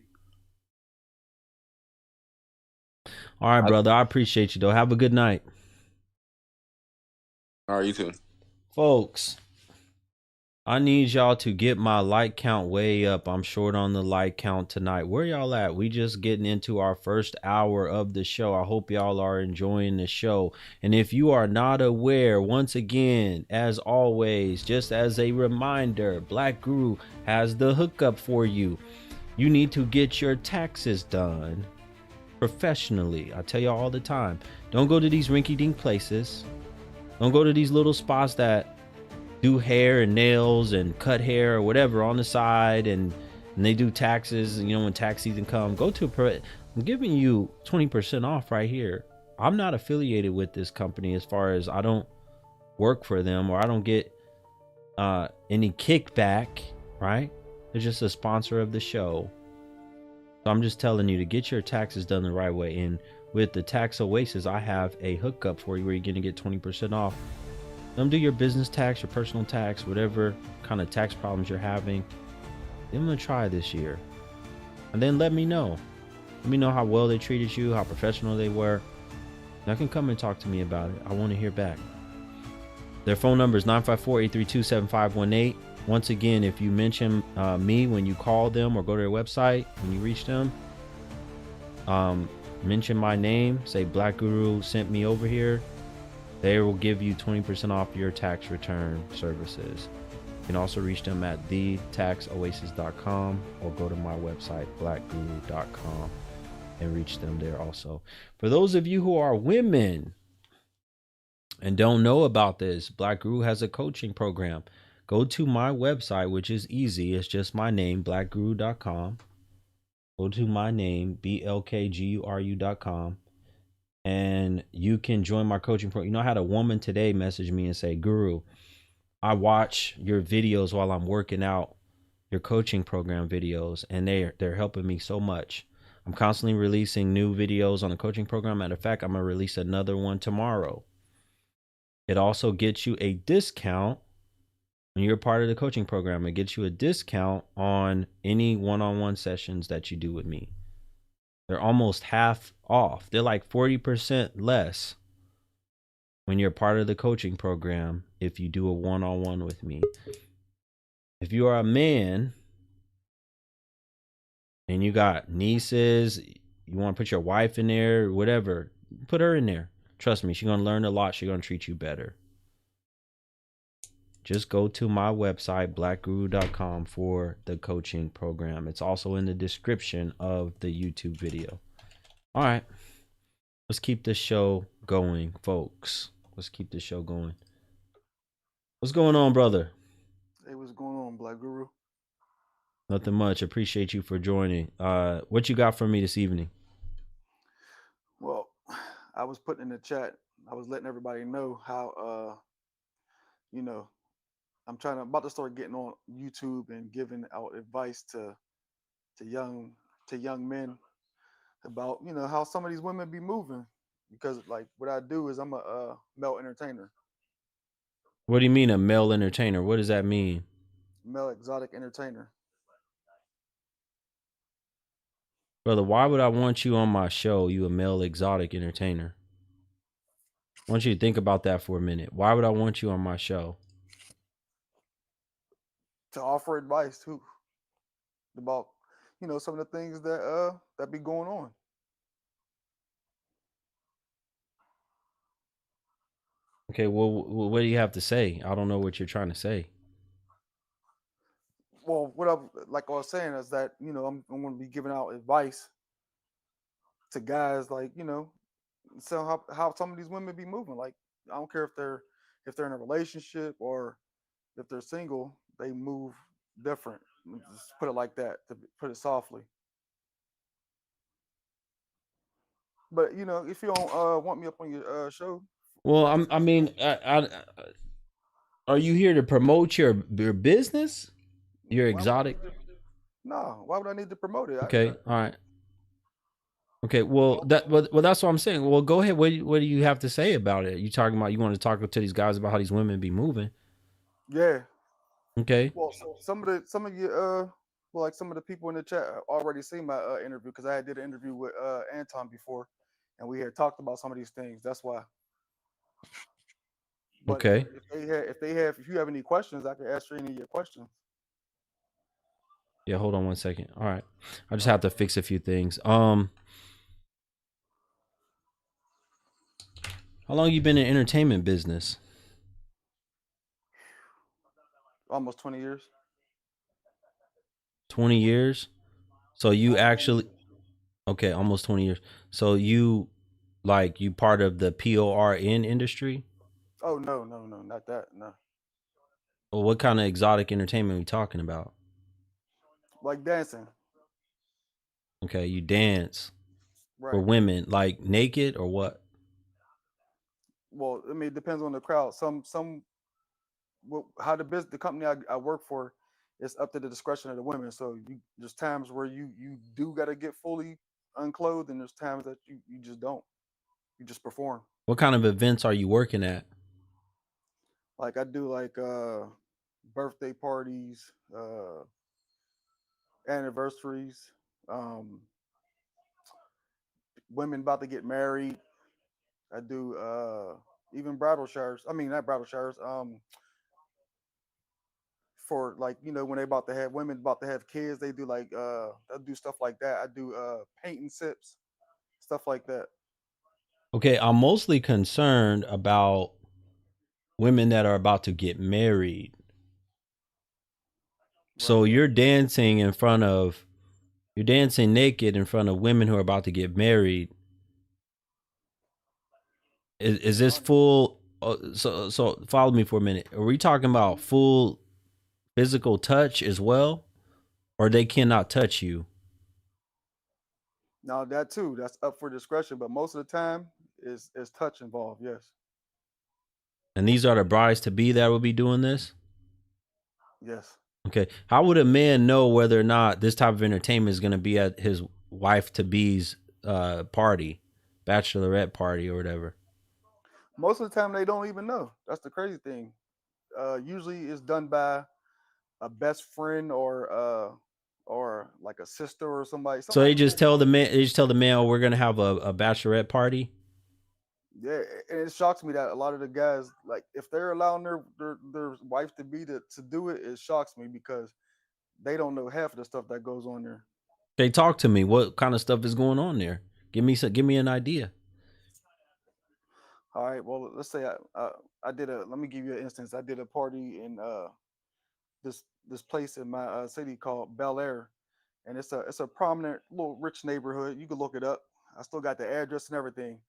All right, brother. I appreciate you, though. Have a good night. All right, you too. Folks, I need y'all to get my like count way up. I'm short on the like count tonight. Where y'all at? We just getting into our first hour of the show. I hope y'all are enjoying the show. And if you are not aware, once again, as always, just as a reminder, Black Guru has the hookup for you. You need to get your taxes done professionally. I tell y'all all the time, don't go to these rinky-dink places. Don't go to these little spots that do hair and nails and cut hair or whatever on the side, and they do taxes. You know, when tax season comes, go to I'm giving you 20% off right here. I'm not affiliated with this company, as far as I don't work for them, or I don't get any kickback, right? They're just a sponsor of the show. So I'm just telling you to get your taxes done the right way. And with the Tax Oasis, I have a hookup for you where you're going to get 20% off. Them do your business tax, your personal tax, whatever kind of tax problems you're having. Give them a try this year. And then let me know. Let me know how well they treated you, how professional they were. Y'all can come and talk to me about it. I want to hear back. Their phone number is 954-832-7518. Once again, if you mention me when you call them or go to their website, when you reach them, mention my name, say Black Guru sent me over here. They will give you 20% off your tax return services. You can also reach them at thetaxoasis.com or go to my website, blackguru.com, and reach them there also. For those of you who are women and don't know about this, Black Guru has a coaching program. Go to my website, which is easy. It's just my name, blackguru.com. Go to my name, BLKGURU.com, and you can join my coaching program. You know, I had a woman today message me and say, Guru, I watch your videos while I'm working out, your coaching program videos, and they're helping me so much. I'm constantly releasing new videos on the coaching program. Matter of fact, I'm going to release another one tomorrow. It also gets you a discount when you're part of the coaching program. It gets you a discount on any one-on-one sessions that you do with me. They're almost half off. They're like 40% less when you're part of the coaching program if you do a one-on-one with me. If you are a man and you got nieces, you want to put your wife in there, whatever, put her in there. Trust me, she's going to learn a lot. She's going to treat you better. Just go to my website, blackguru.com, for the coaching program. It's also in the description of the YouTube video. All right. Let's keep this show going, folks. Let's keep this show going. What's going on, brother? Hey, what's going on, Black Guru? Nothing much. Appreciate you for joining. What you got for me this evening? Well, I was putting in the chat. I was letting everybody know how you know, about to start getting on YouTube and giving out advice to young to young men about, how some of these women be moving, because like what I do is I'm a male entertainer, What do you mean a male entertainer? What does that mean? male exotic entertainer. Brother, why would I want you on my show, you a male exotic entertainer? I want you to think about that for a minute. Why would I want you on my show? To offer advice too about, some of the things that be going on. Okay, well, what do you have to say? I don't know what you're trying to say. Well, like I was saying is that, I'm going to be giving out advice to guys, like, so how some of these women be moving. Like, I don't care if they're in a relationship or if they're single, they move different. Just put it like that, to put it softly. But if you don't want me up on your show, Well, just I mean, are you here to promote your business? Your why would I exotic? need to? No, why would I need to promote it? Okay, all right. Okay, well, that's what I'm saying. Well, go ahead. What do you have to say about it? You talking about you want to talk to these guys about how these women be moving? Yeah. Okay, Well, some of you well, like some of the people in the chat already seen my interview, because I did an interview with Anton before, and we had talked about some of these things. That's why. But okay. if you have any questions, I can answer any of your questions. Yeah, hold on one second. All right, I just All right. have to fix a few things. How long you been in entertainment business? Almost 20 years. 20 years. So you Almost 20 actually years. okay, almost 20 years. So you part of the PORN industry? Oh no, not that. No. Or what kind of exotic entertainment are we talking about? Like dancing. Okay, you dance for Right. women, like naked or what? Well, I mean, it depends on the crowd. How the company I work for, it's up to the discretion of the women. So there's times where you do got to get fully unclothed, and there's times that you just don't. You just perform. What kind of events are you working at? Like I do like birthday parties, anniversaries, um, women about to get married. I do even bridal showers. I mean, not bridal showers. For like, when they about to have women about to have kids, they do like I do stuff like that. I do painting sips, stuff like that. Okay, I'm mostly concerned about women that are about to get married. Right. So you're dancing naked in front of women who are about to get married. Is this full? So follow me for a minute. Are we talking about full physical touch as well, or they cannot touch you? Now that too, that's up for discretion, but most of the time is touch involved. Yes. And these are the brides to be that will be doing this. Yes. Okay, how would a man know whether or not this type of entertainment is going to be at his wife to be's party, bachelorette party, or whatever? Most of the time they don't even know. That's the crazy thing. Usually it's done by a best friend or like a sister or somebody. So they Somebody just tell the man. They just tell the man, "Oh, we're going to have a bachelorette party." Yeah, and it shocks me that a lot of the guys, like, if they're allowing their wife to be to do it, it shocks me because they don't know half of the stuff that goes on there. They talk to me. What kind of stuff is going on there? Give me an idea. All right, well, let's say I did a. Let me give you an instance. I did a party in this place in my city called Bel Air, and it's a prominent little rich neighborhood. You can look it up. I still got the address and everything,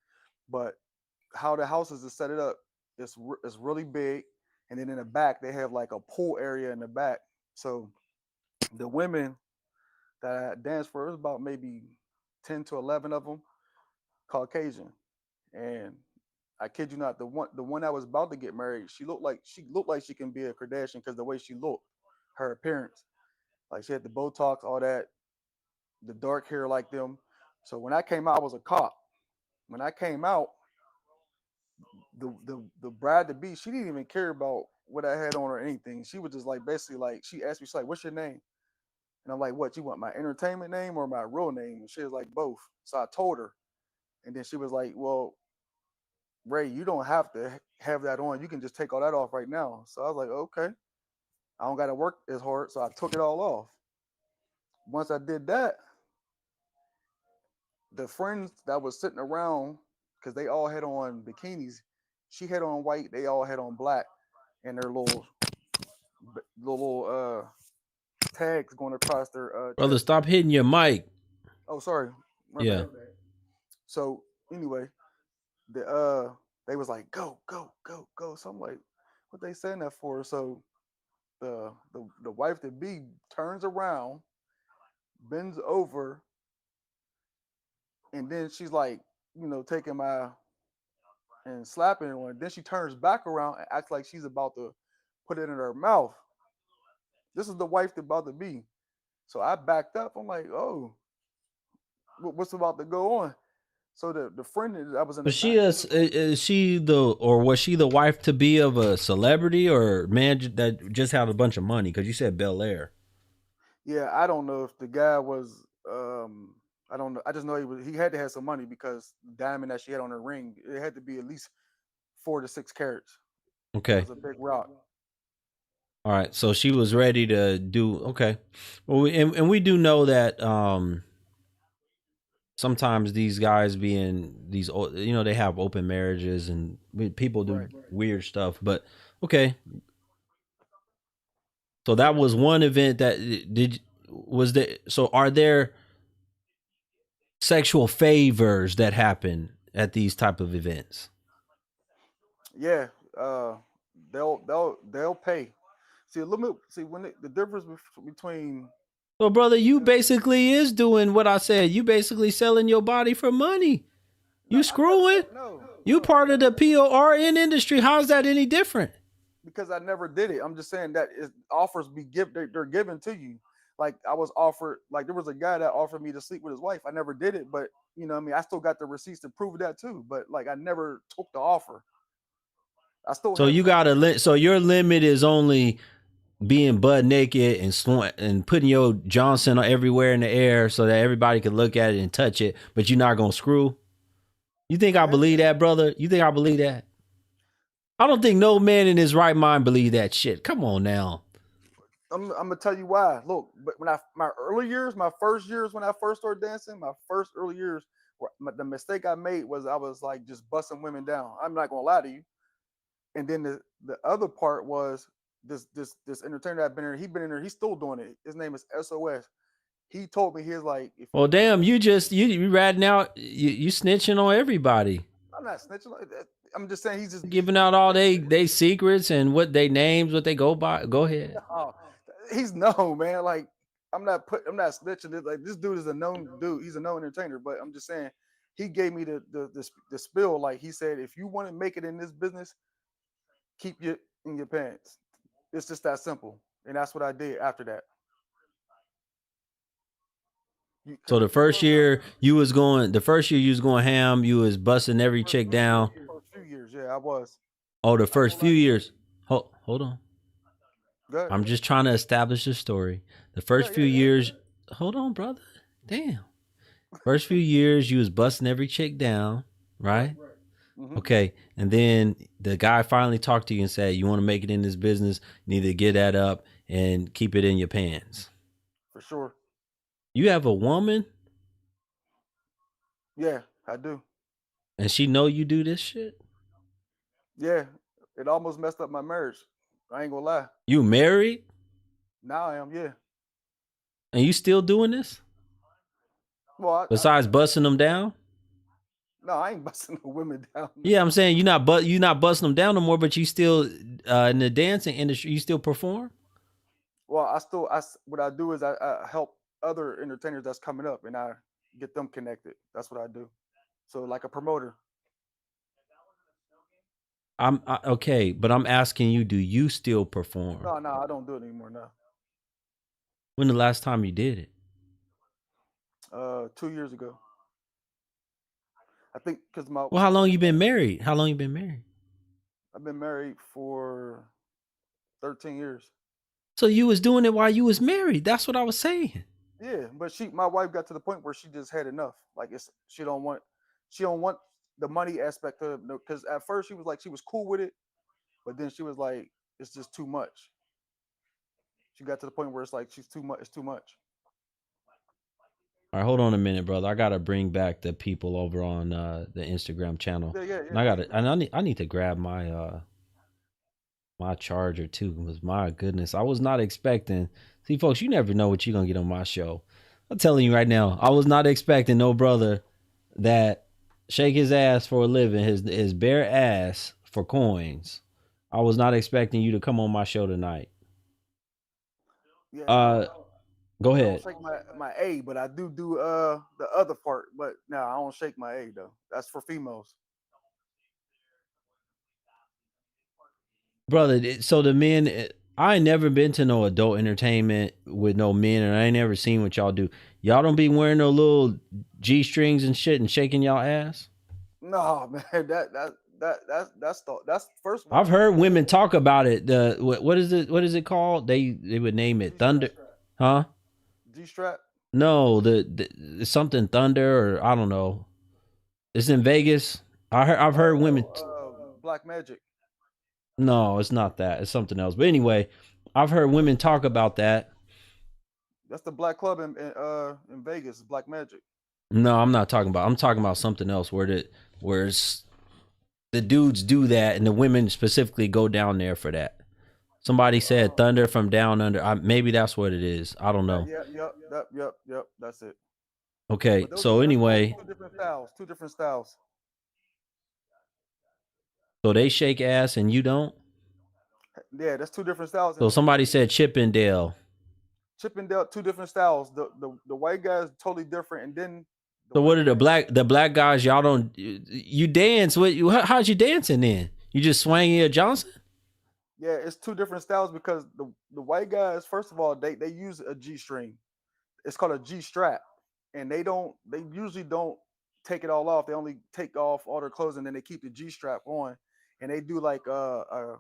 but how the houses is set it up, it's really big, and then in the back they have like a pool area in the back. So The women that I danced for, it was about maybe 10 to 11 of them, Caucasian. And I kid you not, the one that was about to get married, she looked like she can be a Kardashian because the way she looked, her appearance, like she had the Botox, all that, the dark hair like them. So when I came out, I was a cop. When I came out, the bride to be, she didn't even care about what I had on or anything. She was just like basically like she asked me, she's like, "What's your name?" And I'm like, "What? You want my entertainment name or my real name?" And she was like, "Both." So I told her, and then she was like, "Well, Ray, you don't have to have that on. You can just take all that off right now." So I was like, "Okay, I don't got to work as hard." So I took it all off. Once I did that, the friends that was sitting around, because they all had on bikinis, she had on white, they all had on black, and their little tags going across their Brother, chest. stop hitting your mic. Oh, sorry, my Yeah. bad. So anyway, the they was like, "Go, go, go, go." So I'm like, "What they saying that for?" So the wife to be turns around, bends over, and then she's like, taking my and slapping her. Then she turns back around and acts like she's about to put it in her mouth. This is the wife that about to be. So I backed up. I'm like, "Oh, what's about to go on?" So the friend that was in the Was back, she is she the, or was she the wife to be of a celebrity or man that just had a bunch of money? Because you said Bel Air. yeah, I don't know if the guy was I don't know. I just know he had to have some money because the diamond that she had on her ring, it had to be at least 4 to 6 carats. It Okay. was a big rock. All right. So she was ready to do. Okay. Well, and we do know that sometimes these guys being these, they have open marriages and people do Right. weird stuff. But okay. So that was one event that was there. So are there sexual favors that happen at these type of events? Yeah. They'll pay. See a little bit. See when the difference between Well, brother, you basically is doing what I said. You basically selling your body for money. no, You I'm not screwing? saying no. You part of the PORN industry. How's that any different? Because I never did it. I'm just saying that offers they're given to you. Like I was offered, like there was a guy that offered me to sleep with his wife. I never did it, but what I mean, I still got the receipts to prove that too. But like I never took the offer. I still So have you some. got to so your limit is only being butt naked and putting your Johnson everywhere in the air so that everybody can look at it and touch it, but you're not gonna screw. You think I Yeah, believe that, brother? You think I believe that? I don't think no man in his right mind believe that shit. Come on now. I'm gonna tell you why. Look, but when my early years, my first years when I first started dancing, my first early years, the mistake I made was I was like just busting women down. I'm not gonna lie to you. And then the other part was this entertainer that been here. He been in there. He's still doing it. His name is SOS. He told me he's like, if Well, damn, you ratting out, you snitching on everybody, I'm not snitching like that. I'm just saying he's just giving out all they secrets and what they names, what they go by. Go ahead. oh, he's known, man. Like I'm not snitching. Like this dude is a known dude. He's a known entertainer. But I'm just saying he gave me the spill. Like he said, if you want to make it in this business, keep it in your pants. It's just that simple. And that's what I did after that. So the first year you was going ham, you was busting every chick down. First few years, yeah, I was. Oh, the first few years. Hold on. Good. I'm just trying to establish the story. The first few years, hold on, brother. Damn. First few years you was busting every chick down, right? Mm-hmm. Okay. And then the guy finally talked to you and said, "You want to make it in this business, you need to get that up and keep it in your pants." For sure. You have a woman Yeah, I do. and she know you do this shit? Yeah, it almost messed up my marriage. I ain't gonna lie. You married Now I am, yeah. and you still doing this? Well, Besides busting them down? no, I ain't busting the women down. Yeah, I'm saying you're not busting them down no more, but you still in the dancing industry, you still perform? Well, what I do is I help other entertainers that's coming up, and I get them connected. That's what I do. So like a promoter. Okay, but I'm asking you, do you still perform? No, I don't do it anymore. No. When the last time you did it? 2 years ago. I think because my Well, how long you been married? How long you been married? I've been married for 13 years. So you was doing it while you was married. That's what I was saying. Yeah, but my wife got to the point where she just had enough. Like she don't want the money aspect of it. Because at first she was cool with it, but then she was like, it's just too much. She got to the point where it's like she's too much. It's too much. All right, hold on a minute, brother. I gotta bring back the people over on the Instagram channel. Yeah. And I need to grab my my charger too. Because my goodness, I was not expecting. See, folks, you never know what you're gonna get on my show. I'm telling you right now, I was not expecting no brother that shake his ass for a living, his bare ass for coins. I was not expecting you to come on my show tonight. Yeah. Go I ahead. don't shake my A, but I do the other part. But no, I don't shake my A though. That's for females. Brother, so the men, I ain't never been to no adult entertainment with no men, and I ain't never seen what y'all do. Y'all don't be wearing no little G strings and shit and shaking y'all ass. No, man, that's first of all. I've heard women talk about it. The what is it? What is it called? They would name it Thunder, huh? G strap. No, the something Thunder, or I don't know. It's in Vegas. I've heard women. Black Magic. No, it's not that. It's something else. But anyway, I've heard women talk about that. That's the black club in Vegas. Black Magic. No, I'm not talking about. I'm talking about something else where it's, the dudes do that and the women specifically go down there for that. Somebody said Thunder from Down Under. Maybe that's what it is. I don't know. Yep. That's it. Okay, so anyway, two different styles. Two different styles. so they shake ass and you don't. Yeah, that's two different styles. So somebody said Chippendale. Chippendale, two different styles. The white guy is totally different, and then. So what are the black guys? Y'all don't you dance? How's you dancing then? You just swinging a Johnson? Yeah, it's two different styles because the white guys, first of all, they use a G string. It's called a G strap, and they usually don't take it all off. They only take off all their clothes and then they keep the G strap on, and they do like a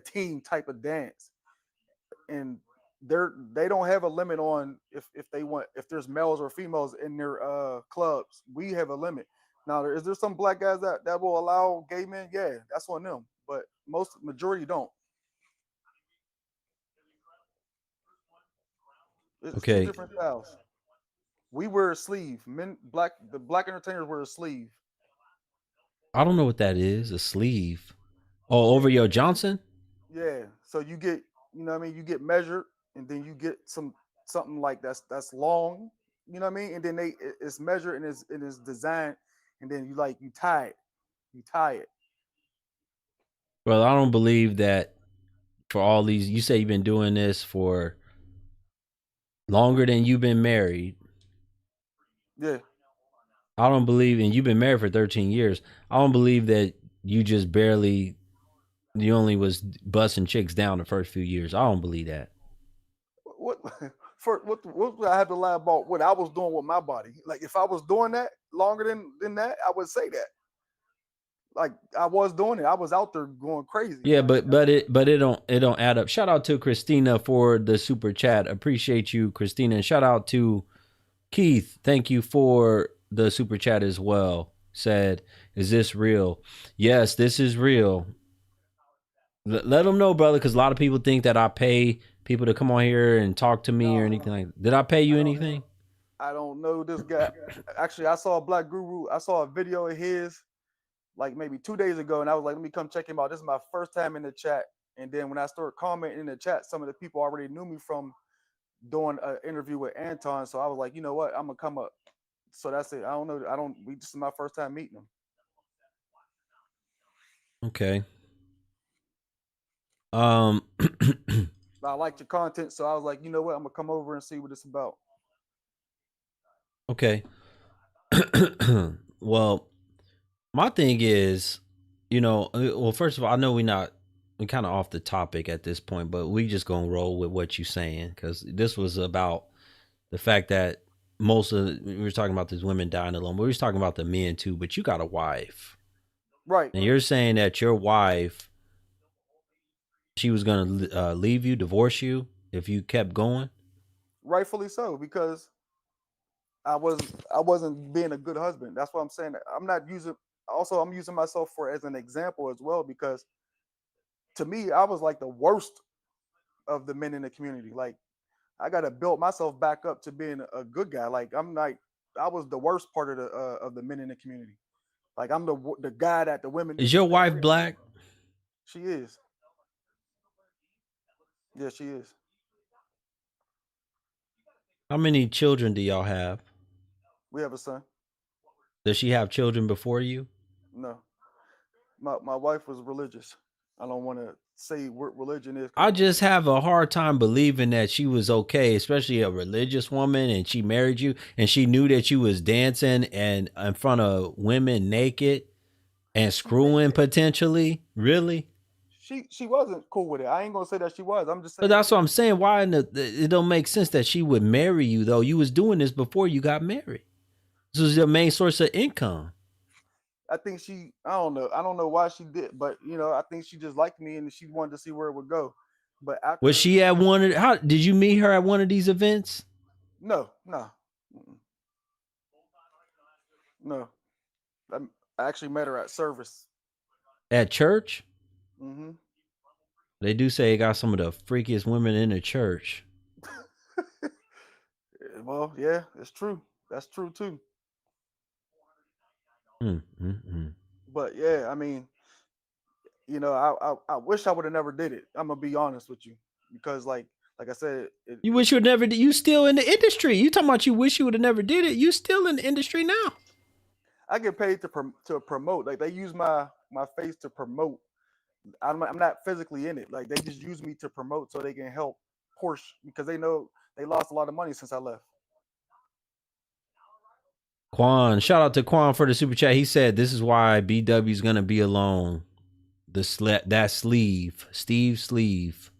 team type of dance, and they don't have a limit on if there's males or females in their clubs. We have a limit. Now, is there some black guys that will allow gay men? Yeah, that's on them, but majority don't. It's Okay. two different styles. We wear a sleeve. The black entertainers wear a sleeve. I don't know what that is. A sleeve. Oh, over your Johnson? Yeah. So you get, what I mean, you get measured, and then you get something like that's long. You know what I mean? And then it's measured and it's designed, and then you tie it. You tie it. Well, I don't believe that for all these. You say you've been doing this for longer than you've been married. Yeah. I don't believe, and you've been married for 13 years. I don't believe that you just barely, you only was busting chicks down the first few years. I don't believe that. What would I have to lie about what I was doing with my body? Like if I was doing that longer than that, I would say that. Like I was doing it. I was out there going crazy. Yeah, but it don't add up. Shout out to Christina for the super chat. Appreciate you, Christina. And shout out to Keith. Thank you for the super chat as well. Said, is this real? Yes, this is real. Let them know, brother, because a lot of people think that I pay people to come on here and talk to me or anything like that. Did I pay you anything? I don't know this guy. Actually, I saw a Black Guru. I saw a video of his like maybe 2 days ago, and I was like, let me come check him out. This is my first time in the chat. And then when I started commenting in the chat, some of the people already knew me from doing an interview with Anton. So I was like, you know what? I'm gonna come up. So that's it. I don't know. This is my first time meeting him. Okay. I liked your content, so I was like, you know what, I'm gonna come over and see what it's about. Okay. Well, my thing is, well, first of all, I know we kind of off the topic at this point, but we just gonna roll with what you saying, because this was about the fact that we were talking about these women dying alone, but we was talking about the men too. But you got a wife, Right. and you're saying that your wife, she was gonna leave you, divorce you if you kept going. Rightfully so, because I wasn't being a good husband. That's what I'm saying. I'm not using. Also, I'm using myself as an example as well, because to me, I was like the worst of the men in the community. Like, I got to build myself back up to being a good guy. Like, I was the worst part of the men in the community. Like, I'm the guy that the women. Is your wife black? She is. Yeah, she is. How many children do y'all have? We have a son. Does she have children before you? No, my wife was religious. I don't want to say what religion is. I just have a hard time believing that she was okay, especially a religious woman, and she married you, and she knew that you was dancing and in front of women naked and screwing potentially. Really? She wasn't cool with it. I ain't gonna say that she was. I'm just saying. But that's what I'm saying. Why it don't make sense that she would marry you though? You was doing this before you got married. This was your main source of income. I think I don't know why she did, but I think she just liked me and she wanted to see where it would go. But after, Was she at how did you meet her at one of these events? No. I actually met her at service. At church? Mm-hmm. They do say it got some of the freakiest women in the church. Well, yeah, it's true. That's true too. But yeah, I mean, I wish I would have never did it. I'm gonna be honest with you, because like I said, you wish you would never did. You still in the industry. You talking about you wish you would have never did it. You still in the industry now. I get paid to promote. Like, they use my face to promote. I'm not physically in it. Like, they just use me to promote so they can help Porsche, because they know they lost a lot of money since I left. Quan, shout out to Quan for the super chat. He said this is why BW's gonna be alone. That sleeve, Steve Sleeve.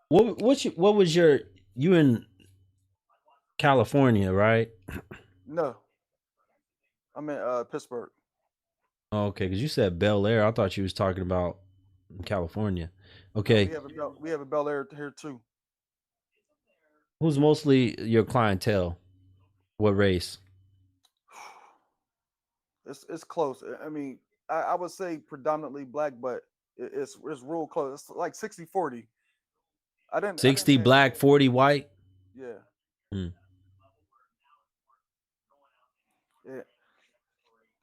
What was you in California, right? No, I'm in Pittsburgh. Oh, okay, because you said Bel Air. I thought you was talking about California. Okay. We have a Bel Air here too. Who's mostly your clientele? What race? It's close. I mean, I would say predominantly black, but it's real close. It's like 60-40. 60 black, 40 white. Yeah. Yeah.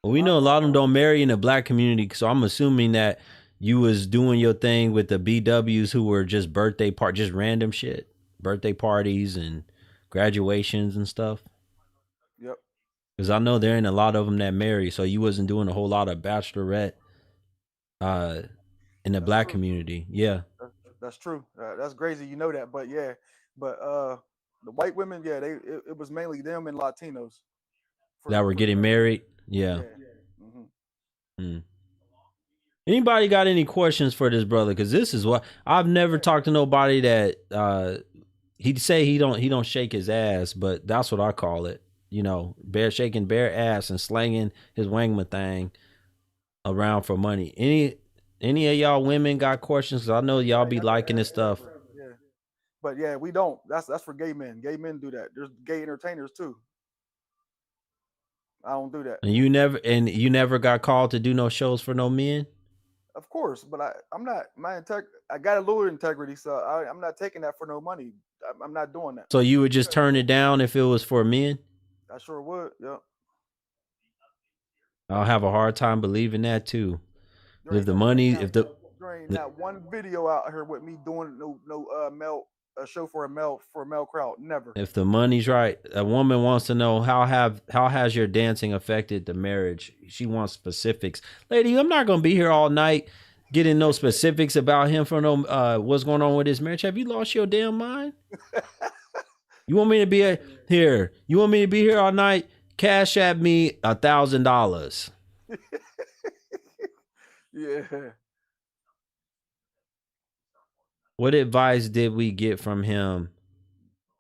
Well, we know a lot of them don't marry in the black community, so I'm assuming that you was doing your thing with the BWs who were just just random shit, birthday parties and graduations and stuff. Yep. Because I know there ain't a lot of them that marry, so you wasn't doing a whole lot of bachelorette in the black community. Yeah. That's true. That's crazy. You know that, but yeah. But the white women, yeah, it was mainly them and Latinos that were getting married. Yeah. Anybody got any questions for this brother? Because this is what I've never talked to nobody that he'd say he don't shake his ass, but that's what I call it. Shaking bare ass and slanging his wangman thing around for money. Any of y'all women got questions? Because I know y'all be liking this stuff. Yeah. But yeah, we don't. That's for gay men. Gay men do that. There's gay entertainers too. I don't do that. And you never got called to do no shows for no men? Of course, but I'm not. I got a little integrity, so I'm not taking that for no money. I'm not doing that. So you would just turn it down if it was for men? I sure would. Yep. I'll have a hard time believing that too. There ain't not one video out here with me doing a show for a male crowd. Never. If the money's right, a woman wants to know how has your dancing affected the marriage? She wants specifics. Lady, I'm not gonna be here all night getting no specifics about him for no what's going on with his marriage. Have you lost your damn mind? You want me to be here? You want me to be here all night? Cash at me $1,000. Yeah. What advice did we get from him?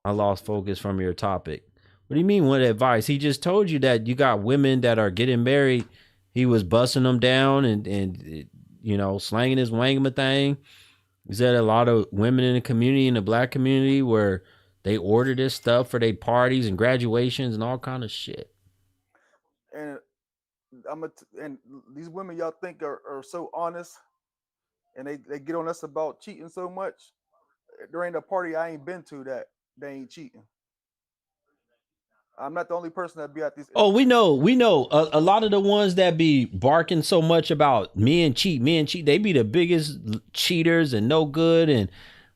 I lost focus from your topic. What do you mean, what advice? He just told you that you got women that are getting married. He was busting them down and you know, slanging his wangama thing. He said a lot of women in the community, in the black community, where they order this stuff for their parties and graduations and all kind of shit. And and these women y'all think are so honest, and they get on us about cheating so much. There ain't a party I ain't been to that they ain't cheating. I'm not the only person that be at these. Oh, we know. A lot of the ones that be barking so much about men cheat, they be the biggest cheaters and no good and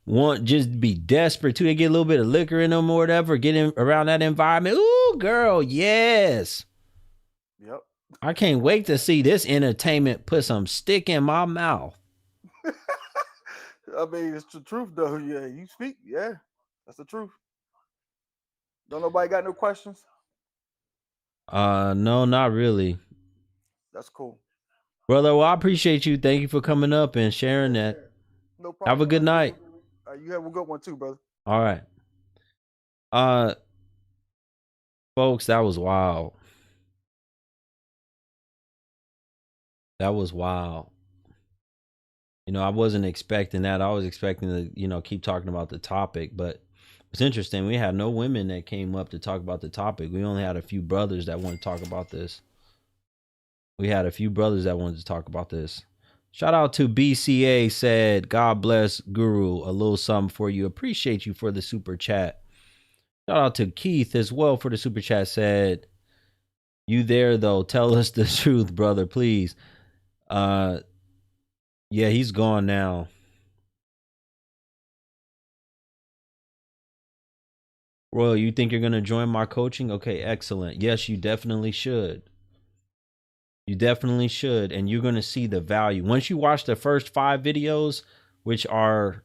want just be desperate too. They get a little bit of liquor in them or whatever, get in around that environment. Ooh, girl, yes. Yep. I can't wait to see this entertainment put some stick in my mouth. I mean, it's the truth though. Yeah, you speak. Yeah, that's the truth. Don't nobody got no questions? No, not really. That's cool. Brother, well, I appreciate you. Thank you for coming up and sharing that. No problem. Have a good night. You have a good one too, brother. All right. Folks, that was wild. That was wild. You know, I wasn't expecting that. I was expecting to, you know, keep talking about the topic, but it's interesting. We had no women that came up to talk about the topic. We only had a few brothers that wanted to talk about this. Shout out to BCA, said, God bless Guru, a little something for you. Appreciate you for the super chat. Shout out to Keith as well for the super chat, said, you there though, tell us the truth, brother, please. Yeah, he's gone now. Royal, you think you're going to join my coaching? Okay, excellent. Yes, you definitely should. You definitely should. And you're going to see the value. Once you watch the first 5 videos, which are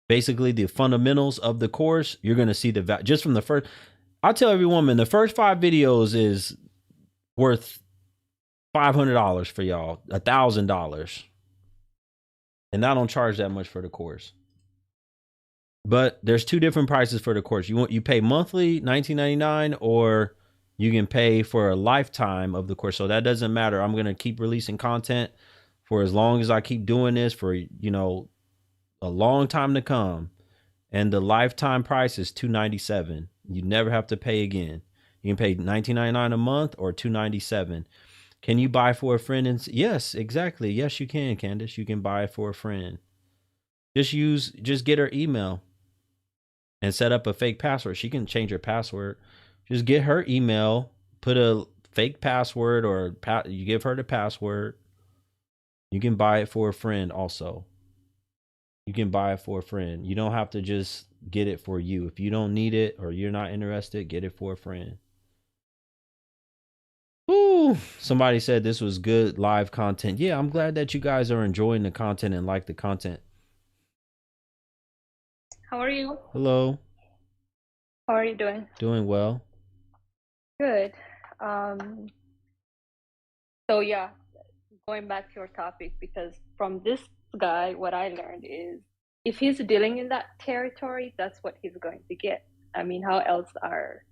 basically the fundamentals of the course, you're going to see the value. Just from the first, I'll tell every woman, the first 5 videos is worth $500 for y'all, $1,000. And I don't charge that much for the course. But there's 2 different prices for the course. You pay monthly, $19.99, or you can pay for a lifetime of the course. So that doesn't matter. I'm going to keep releasing content for as long as I keep doing this, for, you know, a long time to come. And the lifetime price is $297. You never have to pay again. You can pay $19.99 a month or $297. Can you buy for a friend? And yes, exactly. Yes, you can, Candace. You can buy it for a friend. Just get her email and set up a fake password. She can change her password. Just get her email, put a fake password, or you give her the password. You can buy it for a friend also. You can buy it for a friend. You don't have to just get it for you. If you don't need it or you're not interested, get it for a friend. Ooh, somebody said this was good live content. Yeah, I'm glad that you guys are enjoying the content and like the content. How are you? Hello. How are you doing? Doing well. Good. So yeah, going back to your topic, because from this guy, what I learned is if he's dealing in that territory, that's what he's going to get. I mean, how else are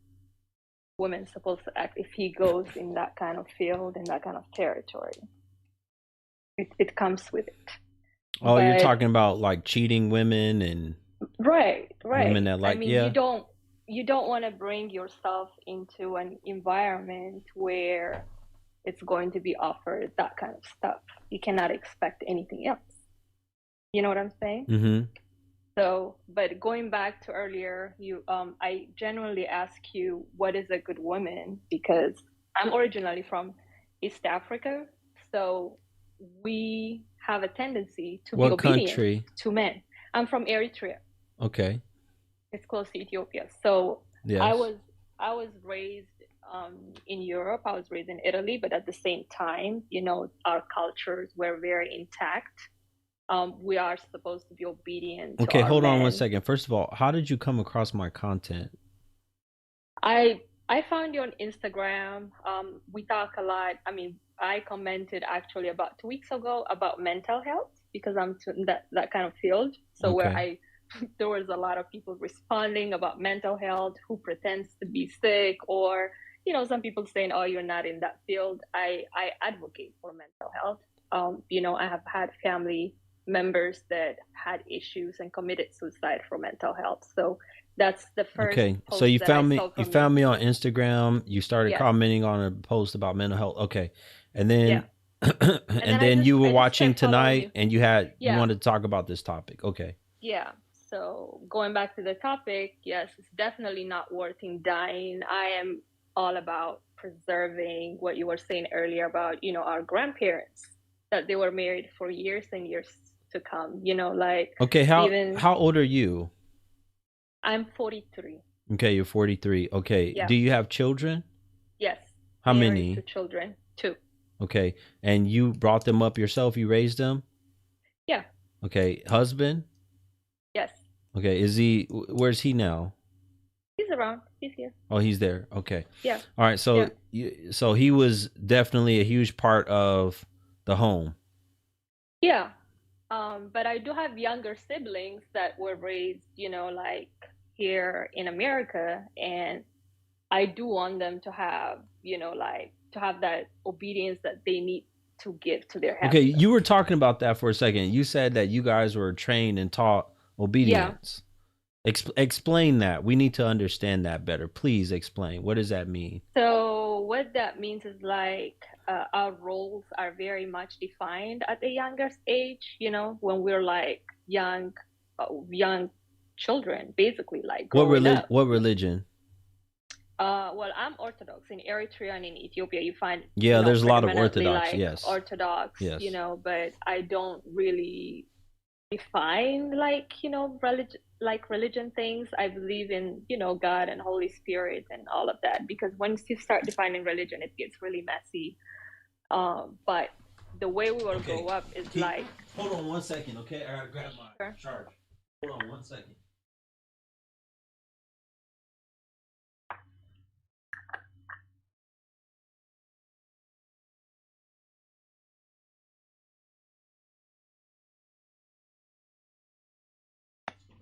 women supposed to act if he goes in that kind of field, in that kind of territory? It comes with it. Oh, you're talking about like cheating women and right. Women that like, I mean, yeah. You don't want to bring yourself into an environment where it's going to be offered that kind of stuff. You cannot expect anything else. You know what I'm saying? Mm-hmm. So, but going back to earlier, I genuinely ask you, what is a good woman? Because I'm originally from East Africa, so we have a tendency to be obedient to men. I'm from Eritrea. Okay. It's close to Ethiopia. So yes. I was I was raised in Europe. I was raised in Italy, but at the same time, you know, our cultures were very intact. We are supposed to be obedient to Okay, our hold on one men. second. First of all, how did you come across my content? I found you on Instagram. We talk a lot. I mean, I commented actually about 2 weeks ago about mental health because I'm in that kind of field. So where Okay. there was a lot of people responding about mental health who pretends to be sick, or you know, some people saying, "Oh, you're not in that field." I advocate for mental health. You know, I have had family members that had issues and committed suicide for mental health. So that's the first Okay. So post that I saw you from you. found me on Instagram. You started Yes. commenting on a post about mental health. Okay. And Yeah. then and then you were I just watching kept following tonight you. and you Yeah. wanted to talk about this topic. Okay. Yeah. So going back to the topic, yes, it's definitely not worth in dying. I am all about preserving what you were saying earlier about, you know, our grandparents, that they were married for years and years to come, you know, like Okay, even how old are you? I'm 43. Okay, you're 43. Okay. Yeah. Do you have children? Yes. How Married, 2 many? children, 2. Okay. And you brought them up yourself? You raised them? Yeah. Okay. Husband? Yes. Okay. Where's he now? He's around. He's here. Oh, he's there. Okay. Yeah. All right. So Yeah. so he was definitely a huge part of the home. Yeah. But I do have younger siblings that were raised, you know, like here in America, and I do want them to have, you know, like to have that obedience that they need to give to their Okay, husbands. you were talking about that for a second. You said that you guys were trained and taught obedience. Explain that. We need to understand that better. Please explain. What does that mean? So what that means is like our roles are very much defined at the youngest age, you know, when we're like young children, basically, like growing up. What religion? Well, I'm Orthodox. In Eritrea and in Ethiopia, you find, Yeah, you know, there's a lot of predominantly Orthodox. like Yes. Orthodox, Yes. you know, but I don't really define like, you know, religion things. I believe in, you know, God and Holy Spirit and all of that, because once you start defining religion, it gets really messy. But the way we will grow up is like. Hold on one second, okay? I gotta grab my Sure. charge. Hold on one second.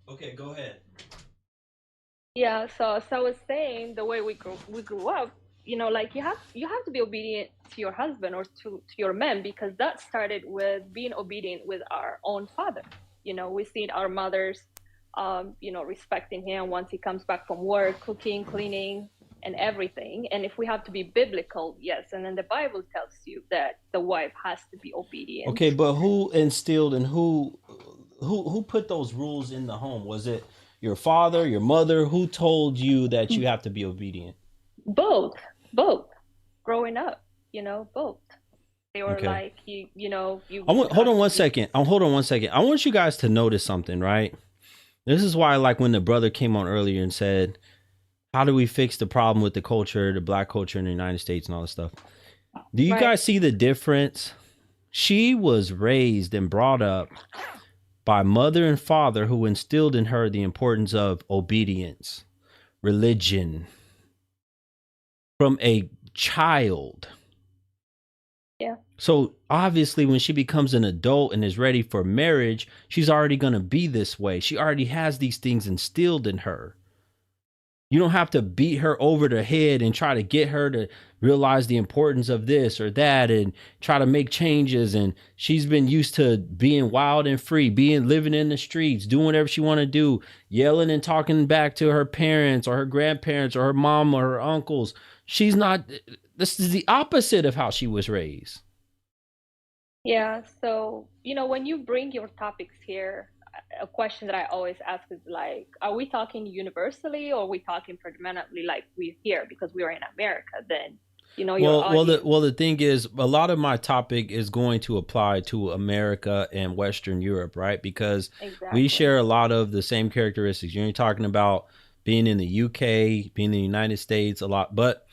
Okay, go ahead. Yeah, so I was saying, the way we grew up, you know, like you have to be obedient to your husband or to your men, because that started with being obedient with our own father. You know, we've seen our mothers, you know, respecting him once he comes back from work, cooking, cleaning, and everything. And if we have to be biblical, yes. And then the Bible tells you that the wife has to be obedient. Okay, but who instilled and who put those rules in the home? Was it your father, your mother? Who told you that you have to be obedient? Both. Growing up, you know, both. They were Okay. like, you know, you. Hold on one second. Hold on one second. I want you guys to notice something, right? This is why, like, when the brother came on earlier and said, how do we fix the problem with the culture, the black culture in the United States and all this stuff? Do you Right. guys see the difference? She was raised and brought up by mother and father who instilled in her the importance of obedience, religion from a child. Yeah. So obviously when she becomes an adult and is ready for marriage, she's already going to be this way. She already has these things instilled in her. You don't have to beat her over the head and try to get her to realize the importance of this or that and try to make changes. And she's been used to being wild and free, living in the streets, doing whatever she want to do, yelling and talking back to her parents or her grandparents or her mom or her uncles. She's not, this is the opposite of how she was raised. Yeah. So, you know, when you bring your topics here, a question that I always ask is like, are we talking universally or are we talking predominantly like we're here because we are in America? Then, you know, your audience. Well, the thing is, a lot of my topic is going to apply to America and Western Europe, right? Because we share a lot of the same characteristics. You're talking about being in the UK, being in the United States a lot. But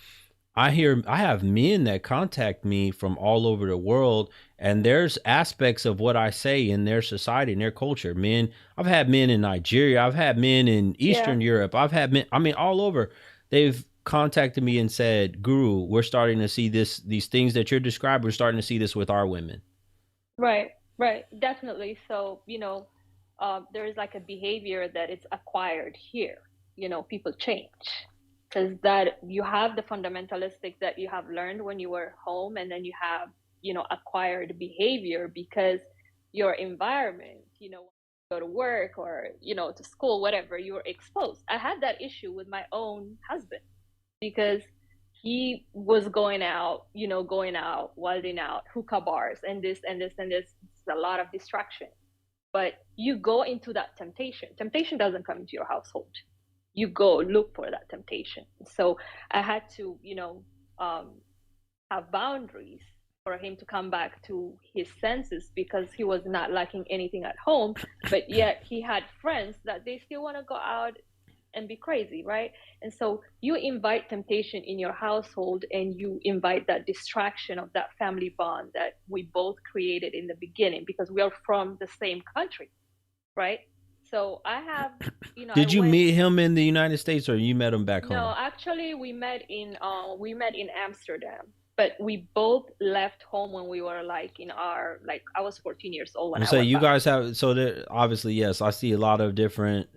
I have men that contact me from all over the world, and there's aspects of what I say in their society, in their culture. Men, I've had men in Nigeria, I've had men in Eastern Europe, I've had men, I mean, all over. They've contacted me and said, Guru, we're starting to see these things that you're describing, we're starting to see this with our women. Right, definitely. So, there is like a behavior that it's acquired here. People change because that you have the fundamentalistic that you have learned when you were home, and then you have, acquired behavior because your environment, go to work or, to school, whatever, you were exposed. I had that issue with my own husband because he was going out, wilding out, hookah bars, and this and this and this. It's a lot of distraction. But you go into that temptation. Temptation doesn't come into your household. You go look for that temptation. So I had to, have boundaries for him to come back to his senses because he was not lacking anything at home, but yet he had friends that they still want to go out and be crazy, right? And so you invite temptation in your household, and you invite that distraction of that family bond that we both created in the beginning because we are from the same country, right? So I have, Did you meet him in the United States, or you met him back home? No, actually, we met in Amsterdam, but we both left home when we were like I was 14 years old when I went you back. guys have, so there, obviously, yes, I see a lot of different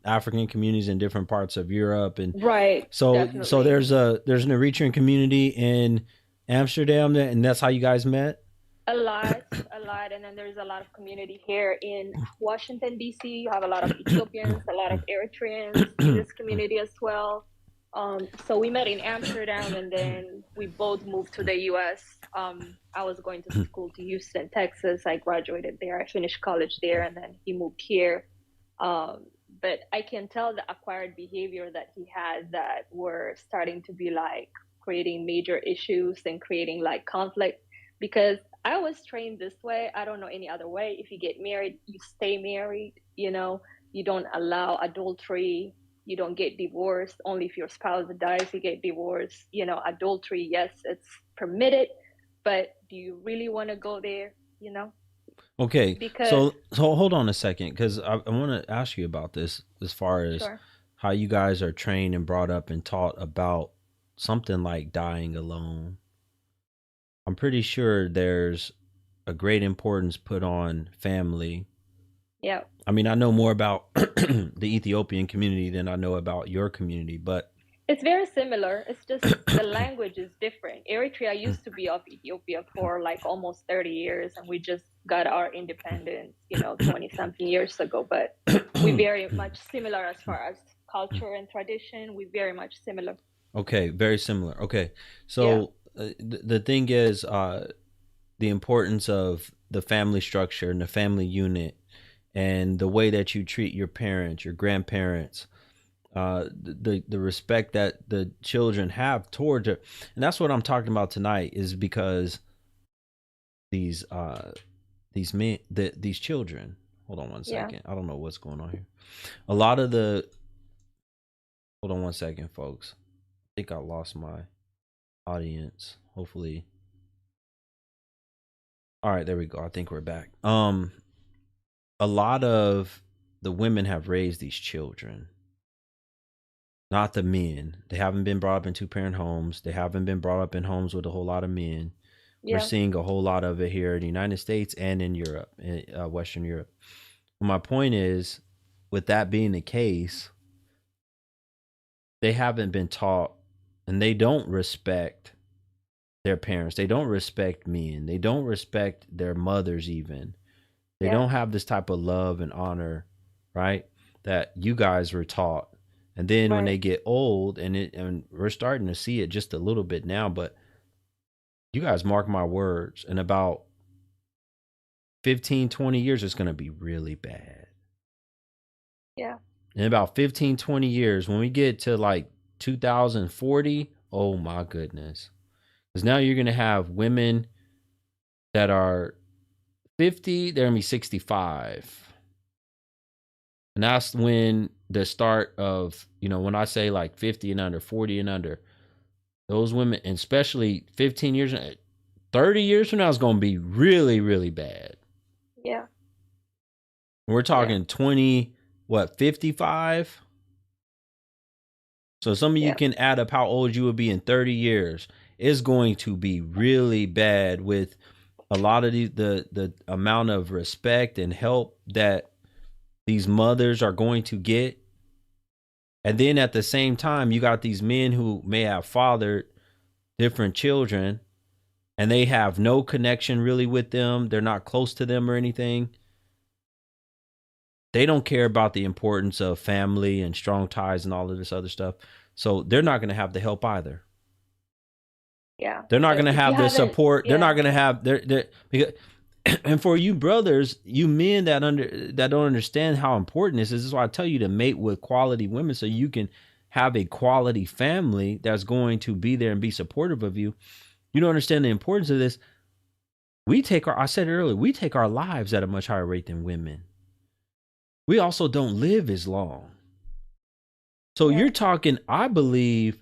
African communities in different parts of Europe, and right. So Definitely. so there's an Eritrean community in Amsterdam, and that's how you guys met. A lot, and then there's a lot of community here in Washington, D.C. You have a lot of Ethiopians, a lot of Eritreans in this community as well. So we met in Amsterdam, and then we both moved to the U.S. I was going to school to Houston, Texas. I graduated there. I finished college there, and then he moved here. But I can tell the acquired behavior that he had that were starting to be like creating major issues and creating like conflict, because I was trained this way. I don't know any other way. If you get married, you stay married, you don't allow adultery. You don't get divorced. Only if your spouse dies, you get divorced. Adultery, yes, it's permitted, but do you really want to go there? Okay, Because so hold on a second, because I want to ask you about this as far as Sure. how you guys are trained and brought up and taught about something like dying alone. I'm pretty sure there's a great importance put on family. Yeah. I mean, I know more about the Ethiopian community than I know about your community, but It's very similar. It's just the language is different. Eritrea used to be of Ethiopia for like almost 30 years, and we just got our independence, 20 something years ago. But we very much similar as far as culture and tradition. We very much similar. Okay, very similar. Okay, so the thing is, the importance of the family structure and the family unit, and the way that you treat your parents, your grandparents, the respect that the children have toward it. And that's what I'm talking about tonight, is because these men, these children, hold on one second. I don't know what's going on here. A lot of the, hold on one second, folks. I think I lost my audience. Hopefully. All right, there we go. I think we're back. A lot of the women have raised these children, not the men. They haven't been brought up in two-parent homes. They haven't been brought up in homes with a whole lot of men. We're seeing a whole lot of it here in the United States and in Europe, in Western Europe. My point is, with that being the case, they haven't been taught, and they don't respect their parents. They don't respect men. They don't respect their mothers even. They don't have this type of love and honor, right, that you guys were taught. And then when they get old, and we're starting to see it just a little bit now, but you guys mark my words, in about 15, 20 years, it's going to be really bad. Yeah. In about 15, 20 years, when we get to like 2040, oh my goodness. Because now you're going to have women that are 50, they're going to be 65. And that's when the start of, when I say like 50 and under, 40 and under, those women, and especially 15 years, 30 years from now, is going to be really, really bad. Yeah. We're talking 55? So some of you can add up how old you would be in 30 years. It's going to be really bad with a lot of the amount of respect and help that these mothers are going to get. And then at the same time, you got these men who may have fathered different children and they have no connection really with them. They're not close to them or anything. They don't care about the importance of family and strong ties and all of this other stuff. So they're not going to have the help either. Yeah. They're not going to have the support. They're not going to have because, and for you brothers, you men that don't understand how important this is why I tell you to mate with quality women so you can have a quality family that's going to be there and be supportive of you. You don't understand the importance of this. I said it earlier, we take our lives at a much higher rate than women. We also don't live as long. So you're talking, I believe,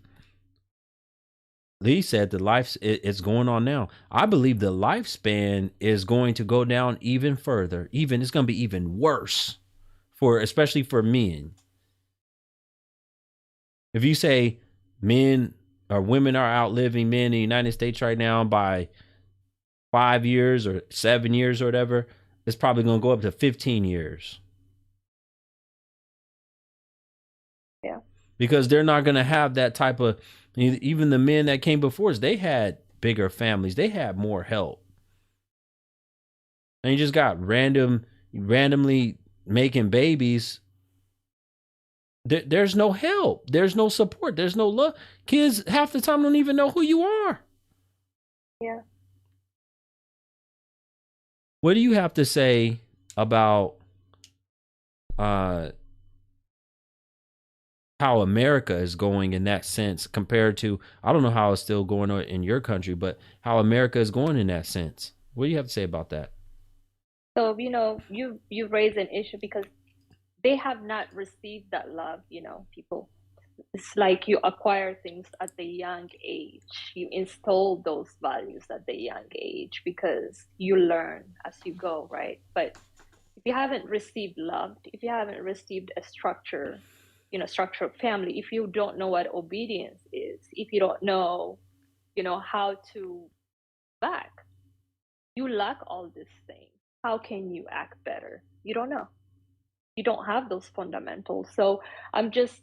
Lee said the life it's going on now. I believe the lifespan is going to go down even further. It's going to be even worse especially for men. If you say men or women are outliving men in the United States right now by 5 years or 7 years or whatever, it's probably going to go up to 15 years. Yeah. Because they're not going to have that type of, even the men that came before us, they had bigger families. They had more help. And you just got randomly making babies. There's no help. There's no support. There's no love. Kids half the time don't even know who you are. Yeah. What do you have to say about how America is going in that sense compared to, I don't know how it's still going on in your country, but how America is going in that sense? What do you have to say about that? So, you raise an issue because they have not received that love, people. It's like you acquire things at the young age. You install those values at the young age because you learn as you go, right? But if you haven't received love, if you haven't received a structure of family, if you don't know what obedience is, if you don't know, how to back, you lack all these things. How can you act better? You don't know. You don't have those fundamentals. So I just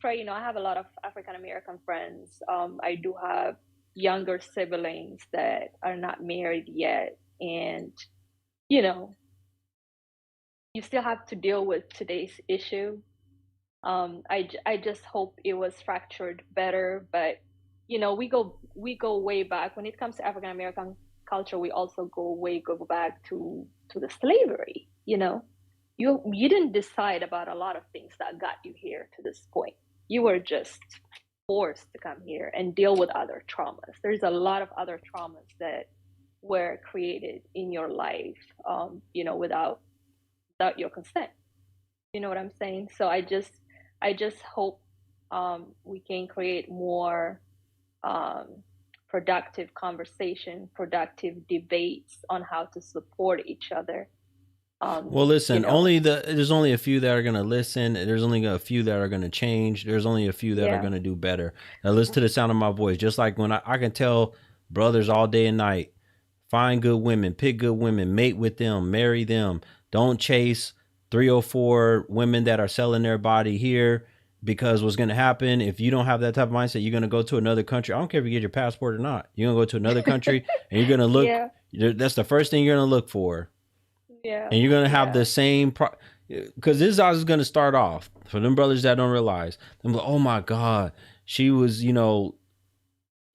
pray, I have a lot of African American friends. I do have younger siblings that are not married yet. And, you still have to deal with today's issue. I just hope it was fractured better, but we go way back. When it comes to African American culture, we also go back to the slavery. You didn't decide about a lot of things that got you here to this point. You were just forced to come here and deal with other traumas. There's a lot of other traumas that were created in your life, without your consent. You know what I'm saying? So I just hope we can create more productive conversation, productive debates on how to support each other. Well, listen, there's only a few that are going to listen. There's only a few that are going to change. There's only a few that are going to do better. Now listen to the sound of my voice. Just like when I can tell brothers all day and night, find good women, pick good women, mate with them, marry them. Don't chase 3 or 4 women that are selling their body here, because what's going to happen if you don't have that type of mindset, you're going to go to another country. I don't care if you get your passport or not. You're going to go to another country and you're going to look. That's the first thing you're going to look for. Yeah. And you're going to have the same, because this is how it's going to start off. For them brothers that don't realize, they're like, oh my God, she was,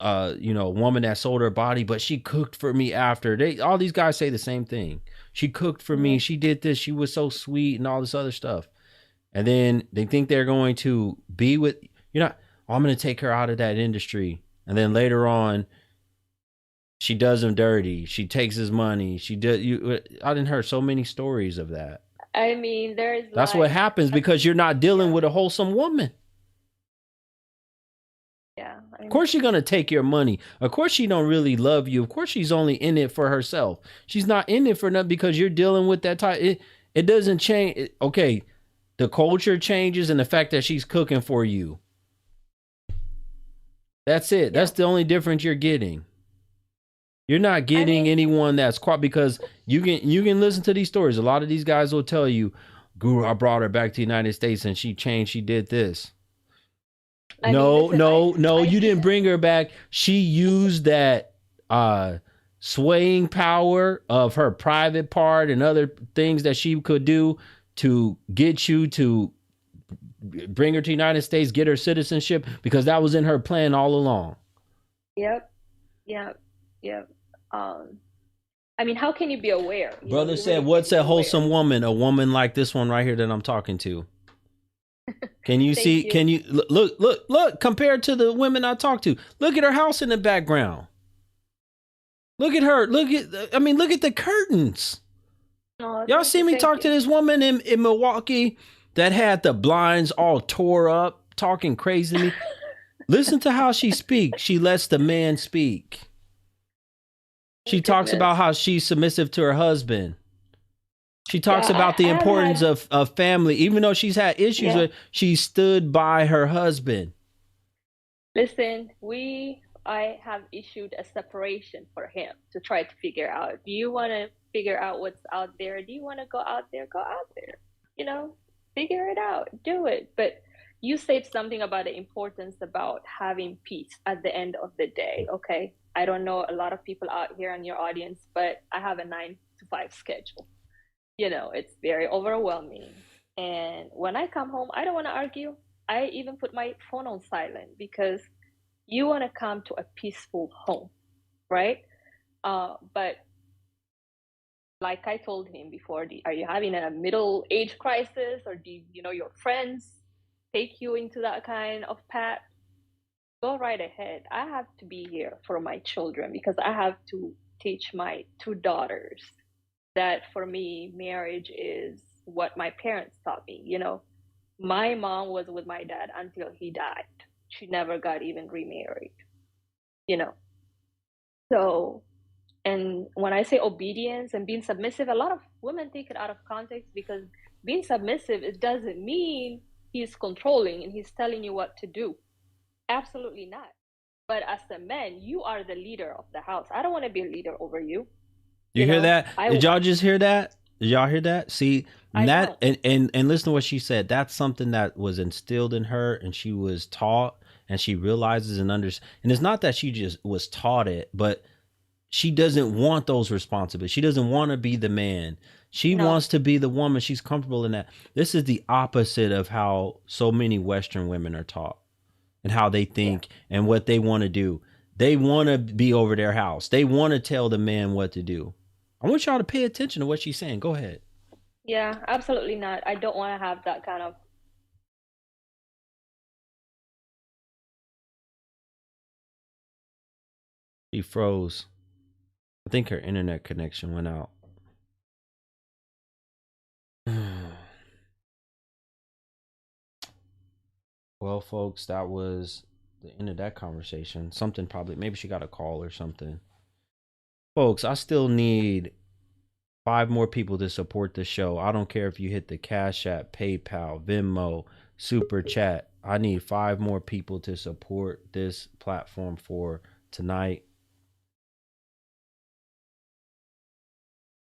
a woman that sold her body, but she cooked for me after. All these guys say the same thing. She cooked for me. She did this. She was so sweet and all this other stuff. And then they think they're going to be with, I'm going to take her out of that industry. And then later on, she does him dirty. She takes his money. I didn't hear so many stories of that. I mean, there's That's what like, happens because you're not dealing with a wholesome woman. yeah. I Of course, she's gonna take your money. Of course, she don't really love you. Of course, she's only in it for herself. She's not in it for nothing because you're dealing with that type. It doesn't change. Okay, the culture changes and the fact that she's cooking for you. That's it. That's the only difference you're getting. You're not getting anyone that's quite, because you can listen to these stories. A lot of these guys will tell you, Guru, I brought her back to the United States and she changed. She did this. No, you didn't bring her back. She used that swaying power of her private part and other things that she could do to get you to bring her to the United States, get her citizenship, because that was in her plan all along. Yep. I mean, how can you be aware? Brother said, what's a wholesome woman? A woman like this one right here that I'm talking to. Can you see? You. Can you look, compared to the women I talk to? Look at her house in the background. Look at her. Look at the curtains. Oh, y'all see me talk to this woman in Milwaukee that had the blinds all tore up, talking crazy to me. Listen to how she speaks. She lets the man speak. She talks about how she's submissive to her husband. She talks about the importance of family. Even though she's had issues with, she stood by her husband. Listen, I have issued a separation for him to try to figure out. Do you want to figure out what's out there? Do you want to go out there? Go out there. Figure it out. Do it. But you said something about the importance about having peace at the end of the day. Okay. I don't know a lot of people out here in your audience, but I have a 9-to-5 schedule. It's very overwhelming. And when I come home, I don't want to argue. I even put my phone on silent because you want to come to a peaceful home, right? But like I told him before, are you having a middle age crisis, or do your friends take you into that kind of path? Go right ahead. I have to be here for my children because I have to teach my 2 daughters that for me, marriage is what my parents taught me. My mom was with my dad until he died. She never got even remarried, So, and when I say obedience and being submissive, a lot of women take it out of context because being submissive, it doesn't mean he's controlling and he's telling you what to do. Absolutely not. But as a man, you are the leader of the house. I don't want to be a leader over you. You hear that? Did y'all just hear that? Did y'all hear that? See, that and listen to what she said. That's something that was instilled in her and she was taught and she realizes and understands. And it's not that she just was taught it, but she doesn't want those responsibilities. She doesn't want to be the man. She wants to be the woman. She's comfortable in that. This is the opposite of how so many Western women are taught and how they think and what they want to do. They want to be over their house. They want to tell the man what to do. I want y'all to pay attention to what she's saying. Go ahead. Yeah, absolutely not. I don't want to have that kind of. She froze. I think her internet connection went out. Well, folks, that was the end of that conversation. Something probably, maybe she got a call or something. Folks, I still need 5 more people to support the show. I don't care if you hit the Cash App, PayPal, Venmo, Super Chat. I need 5 more people to support this platform for tonight.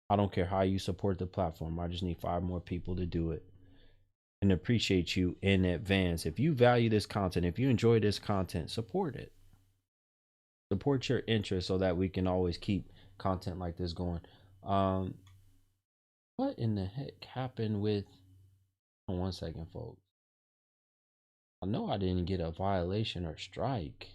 I don't care how you support the platform. I just need 5 more people to do it. And appreciate you in advance. If you value this content, if you enjoy this content, support it. Support your interest so that we can always keep content like this going. What in the heck happened with... Hold on 1 second, folks. I know I didn't get a violation or strike.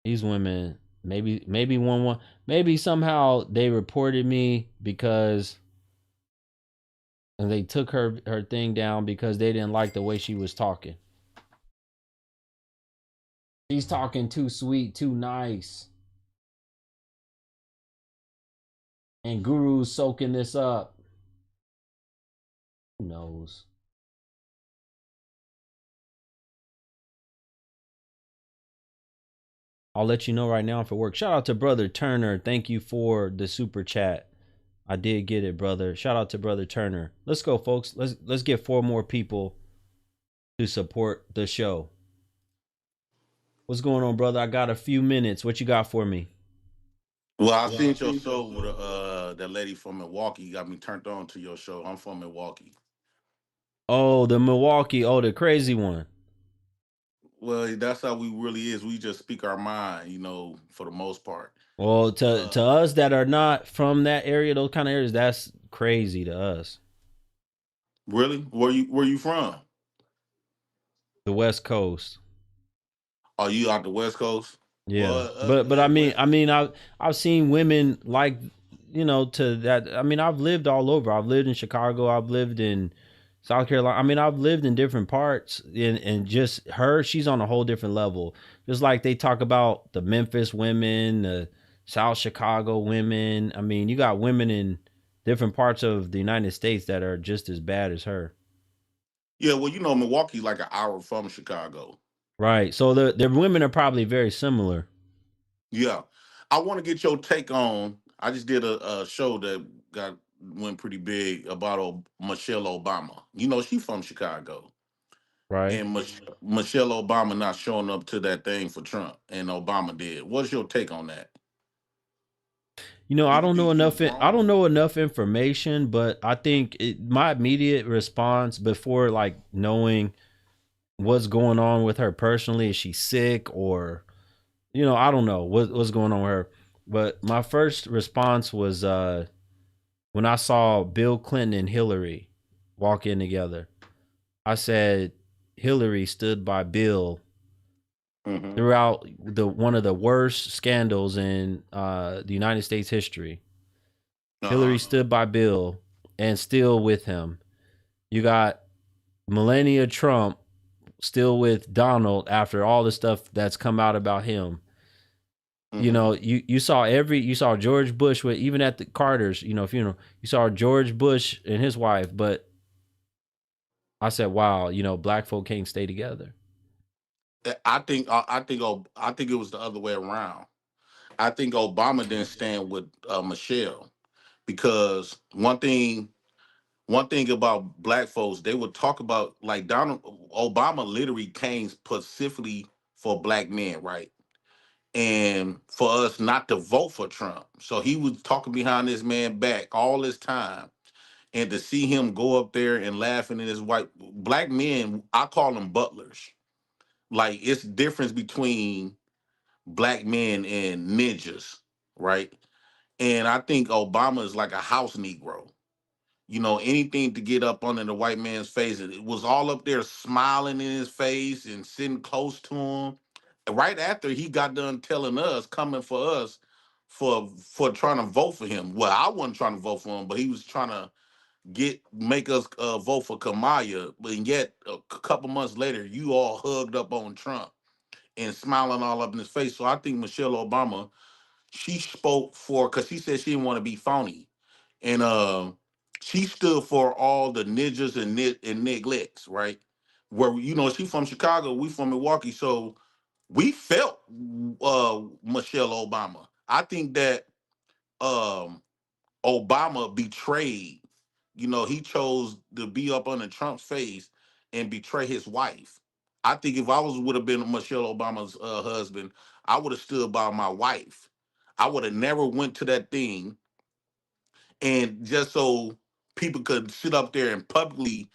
These women, maybe somehow they reported me because... And they took her thing down because they didn't like the way she was talking. She's talking too sweet, too nice. And Guru's soaking this up. Who knows? I'll let you know right now if it works. Shout out to Brother Turner. Thank you for the super chat. I did get it, brother. Shout out to Brother Turner. Let's go, folks. Let's get 4 more people to support the show. What's going on, brother? I got a few minutes. What you got for me? Well, I seen your show with that lady from Milwaukee. You got me turned on to your show. I'm from Milwaukee. Oh, the Milwaukee. Oh, the crazy one. Well, that's how we really is. We just speak our mind, for the most part. Well, to us that are not from that area, those kind of areas, that's crazy to us. Really? Where you from? The West Coast. Are you out the West Coast? Yeah, Well, but I've seen women like, to that. I mean, I've lived all over. I've lived in Chicago. I've lived in South Carolina. I mean, I've lived in different parts, and just her, she's on a whole different level. Just like they talk about the Memphis women, the South Chicago women. I mean, you got women in different parts of the United States that are just as bad as her. yeah. Well, Milwaukee's like an hour from Chicago. Right. So the women are probably very similar. Yeah. I want to get your take on. I just did a show that went pretty big about Michelle Obama. She's from Chicago. Right. And Michelle Obama not showing up to that thing for Trump, and Obama did. What's your take on that? Do I you don't know think she was enough. I wrong? don't know enough information, but I think my immediate response before like knowing what's going on with her personally, is she sick or I don't know what's going on with her. But my first response was when I saw Bill Clinton and Hillary walk in together. I said Hillary stood by Bill Mm-hmm. throughout one of the worst scandals in the United States history. Hillary Uh-huh. stood by Bill and still with him. You got Melania Trump still with Donald after all the stuff that's come out about him. Mm-hmm. You saw George Bush with, even at the Carter's, funeral, you saw George Bush and his wife, but I said, wow, black folk can't stay together. I think it was the other way around. I think Obama didn't stand with Michelle because one thing about black folks, they would talk about like Donald Obama literally came specifically for black men, right? And for us not to vote for Trump. So he was talking behind this man back all this time. And to see him go up there and laughing at his white black men, I call them butlers. Like it's difference between black men and ninjas, right? And I think Obama is like a house Negro. Anything to get up under the white man's face. It was all up there smiling in his face and sitting close to him. Right after he got done telling us, coming for us for trying to vote for him. Well, I wasn't trying to vote for him, but he was trying to make us vote for Kamala. But yet a couple months later, you all hugged up on Trump and smiling all up in his face. So I think Michelle Obama, she spoke for because she said she didn't want to be phony, and she stood for all the ninjas and neglects, right? Where she from Chicago, we from Milwaukee, so we felt Michelle Obama. I think that um, Obama betrayed. He chose to be up under Trump's face and betray his wife. I think if I would have been Michelle Obama's husband, I would have stood by my wife. I would have never went to that thing, and just so people could sit up there and publicly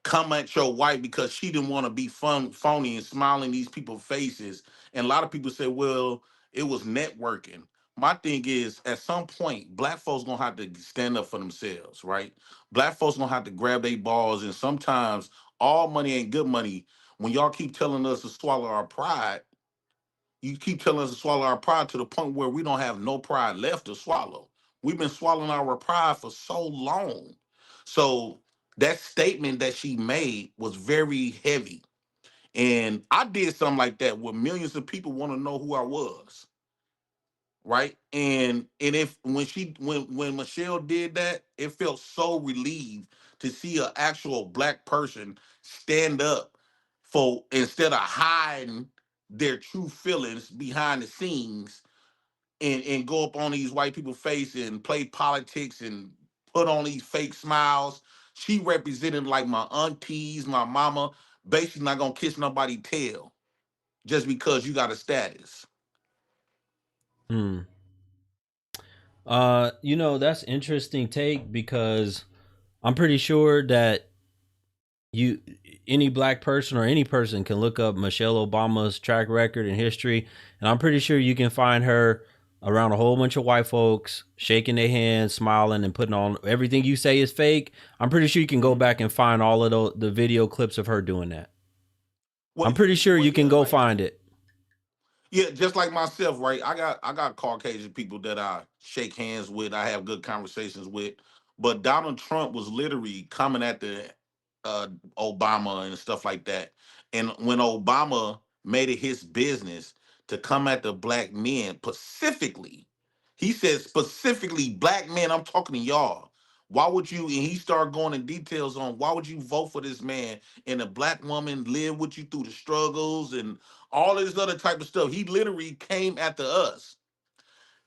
come at your wife because she didn't want to be phony and smiling these people's faces. And a lot of people say, well, it was networking. My thing is, at some point, black folks gonna have to stand up for themselves, right? Black folks gonna have to grab their balls, and sometimes all money ain't good money. When y'all keep telling us to swallow our pride, you keep telling us to swallow our pride to the point where we don't have no pride left to swallow. We've been swallowing our pride for so long. So that statement that she made was very heavy. And I did something like that where millions of people want to know who I was. right? And if when Michelle did that, it felt so relieved to see an actual black person stand up for instead of hiding their true feelings behind the scenes and go up on these white people's face and play politics and put on these fake smiles. She represented like my aunties, my mama, basically not gonna kiss nobody tail just because you got a status. Hmm. That's interesting take because I'm pretty sure that you any black person or any person can look up Michelle Obama's track record and history, and I'm pretty sure you can find her around a whole bunch of white folks shaking their hands, smiling, and putting on everything you say is fake. I'm pretty sure you can go back and find all of the video clips of her doing that. I'm pretty sure you can go find it. Yeah, just like myself, right? I got Caucasian people that I shake hands with, I have good conversations with. But Donald Trump was literally coming at the uh Obama and stuff like that. And when Obama made it his business to come at the black men specifically, he said specifically black men, I'm talking to y'all. Why would you, and he started going in details on why would you vote for this man and a black woman live with you through the struggles and all of this other type of stuff. He literally came after us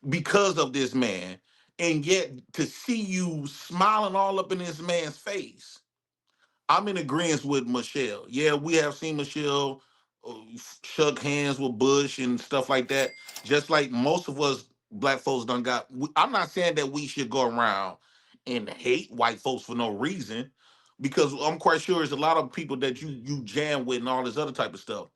because of this man. And yet to see you smiling all up in this man's face, I'm in agreement with Michelle. Yeah, we have seen Michelle shook hands with Bush and stuff like that. Just like most of us black folks done got. I'm not saying that we should go around and hate white folks for no reason, because I'm quite sure there's a lot of people that you jam with and all this other type of stuff.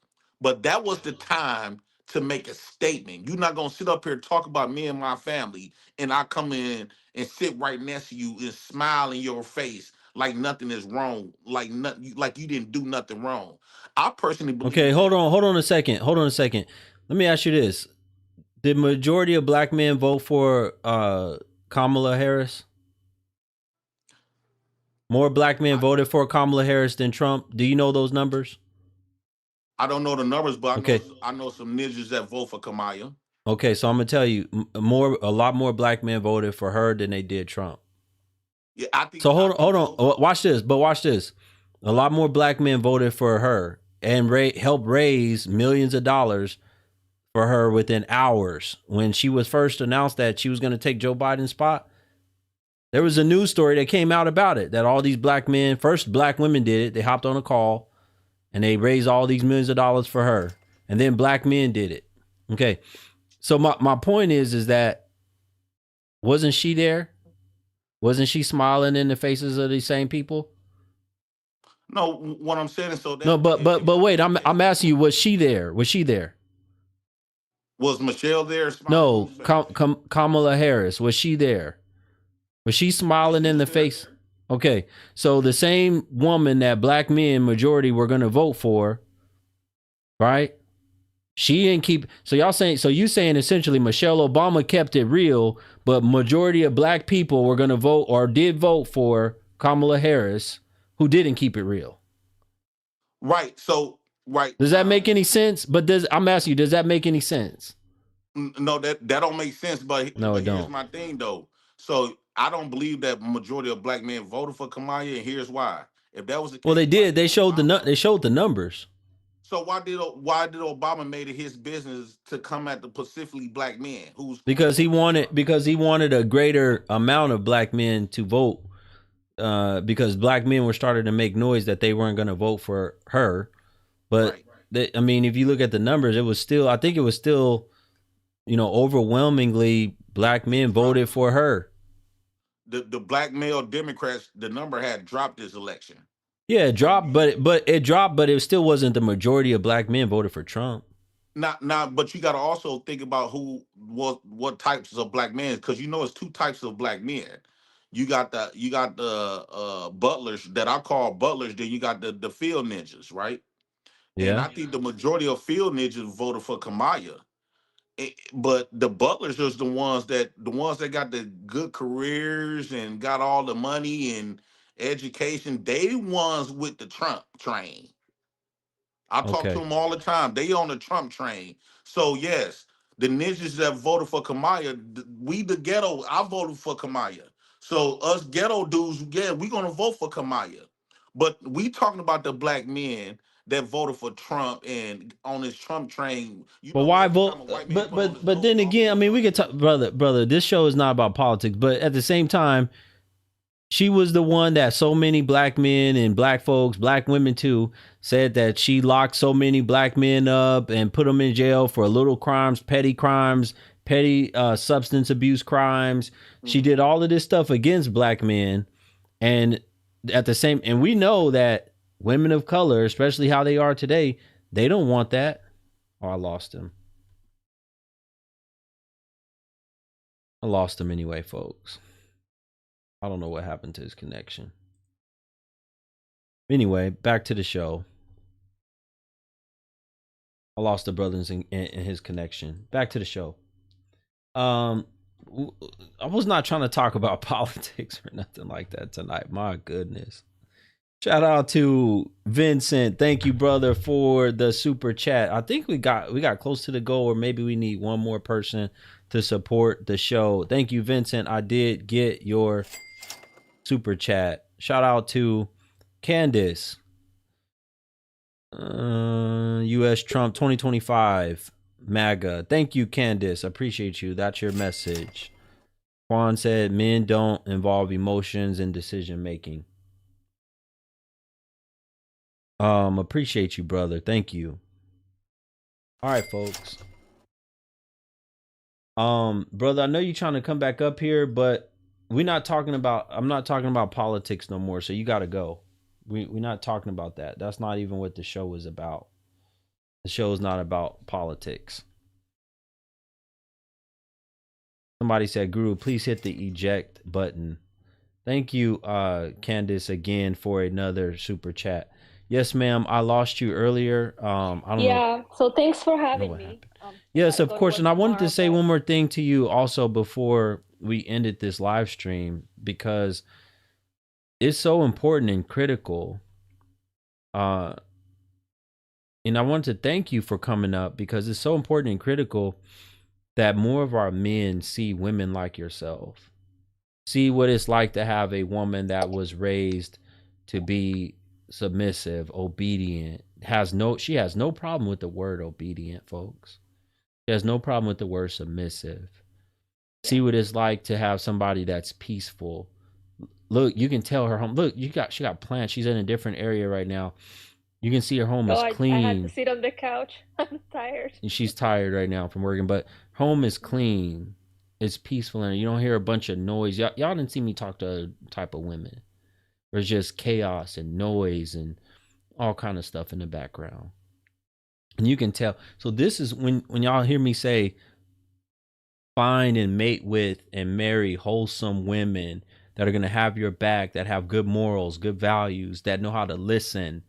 But that was the time to make a statement. You're not gonna sit up here and talk about me and my family, and I come in and sit right next to you and smile in your face like nothing is wrong, like nothing, like you didn't do nothing wrong. I personally believe Okay, that. hold on a second. Hold on a second. Let me ask you this. Did majority of black men vote for Kamala Harris? More black men I, voted for Kamala Harris than Trump. Do you know those numbers? I don't know the numbers, but Okay. I know some ninjas that vote for Kamaya. Okay, so I'm gonna tell you, a lot more black men voted for her than they did Trump. Yeah, So I hold think on, so. watch this. But watch this. A lot more black men voted for her and helped raise millions of dollars for her within hours. When she was first announced that she was going to take Joe Biden's spot, there was a news story that came out about it. That all these black men, first black women did it. They hopped on a call and they raised all these millions of dollars for her, and then black men did it. Okay, so my point is that wasn't she there? Wasn't she smiling in the faces of these same people? No, what I'm saying is so No, that but wait, I'm asking you, was she there? Was she there? was Michelle there smiling in No, his face? Kamala Harris, was she there? Was she Yeah, smiling she in was the there. face? Okay, so the same woman that black men majority were going to vote for, right? She didn't keep. So y'all saying, so you saying essentially Michelle Obama kept it real, but majority of black people were going to vote or did vote for Kamala Harris, who didn't keep it real. Right. So right Does that make now, any sense? But I'm asking you, does that make any sense? no, that don't make sense. No, But it here's don't. my thing though. So I don't believe that majority of black men voted for Kamaya, and here's why. If that was the Well, case, they why did. did They Obama? showed the numbers. So why did Obama made it his business to come at the specifically black men who's because he voting for wanted Trump? because he wanted a greater amount of black men to vote, because black men were starting to make noise that they weren't going to vote for her. But Right. I mean, if you look at the numbers, I think it was still, overwhelmingly black men Trump. voted for her. The black male Democrats, the number had dropped this election. Yeah, it So dropped, but it still wasn't the majority of black men voted for Trump. not but you got to also think about what types of black men, because it's two types of black men. You got the butlers that I call butlers, then you got the field ninjas, right? And Yeah. I think the majority of field ninjas voted for Kamaya. But the butlers is the ones that got the good careers and got all the money and education. They ones with the Trump train. I talk to Okay. them all the time. They on the Trump train. So yes, The ninjas that voted for Kamaya, we the ghetto, I voted for Kamaya. So us ghetto dudes, yeah, we gonna vote for Kamaya. But we talking about the black men that voted for Trump and on this Trump train. You But know, why every time vote? a white man put on his But coat, then again, I mean, we could talk, brother. This show is not about politics, but at the same time, she was the one that so many black men and black folks, black women too, said that she locked so many black men up and put them in jail for little crimes, petty substance abuse crimes. She did all of this stuff against black men, and at the same, and we know that women of color, especially how they are today, they don't want that. Oh, I lost him. I lost him anyway, folks. I don't know what happened to his connection. Anyway, back to the show. I lost the brothers in his connection. Back to the show. I was not trying to talk about politics or nothing like that tonight. My goodness. Shout out to Vincent. Thank you, brother, for the super chat. I think we got close to the goal, or maybe we need one more person to support the show. Thank you, Vincent. I did get your super chat. Shout out to Candace. US Trump 2025 MAGA. Thank you, Candace. Appreciate you. That's your message. Juan said men don't involve emotions in decision making. Appreciate you, brother. Thank you. All right, folks. Brother, I know you're trying to come back up here, but I'm not talking about politics no more, so you gotta go. We're not talking about that. That's not even what the show is about. The show is not about politics. Somebody said, Guru, please hit the eject button. Thank you, Candace, again for another super chat. Yes, ma'am. I lost you earlier. I don't know. So thanks for having me. Yes, of course. And I wanted to say one more thing to you also before we ended this live stream, because it's so important and critical. And I want to thank you for coming up, because it's so important and critical that more of our men see women like yourself. See what it's like to have a woman that was raised to be submissive, obedient. She has no problem with the word obedient, folks. She has no problem with the word submissive. See what it's like to have somebody that's peaceful. Look, you can tell her home. Look, she got plants. She's in a different area right now. You can see her home is clean. I had to sit on the couch. I'm tired. She's tired right now from working, but home is clean. It's peaceful, and you don't hear a bunch of noise. Y'all didn't see me talk to a type of women. There's just chaos and noise and all kind of stuff in the background. And you can tell. So this is when y'all hear me say, find and mate with and marry wholesome women that are going to have your back, that have good morals, good values, that know how to listen.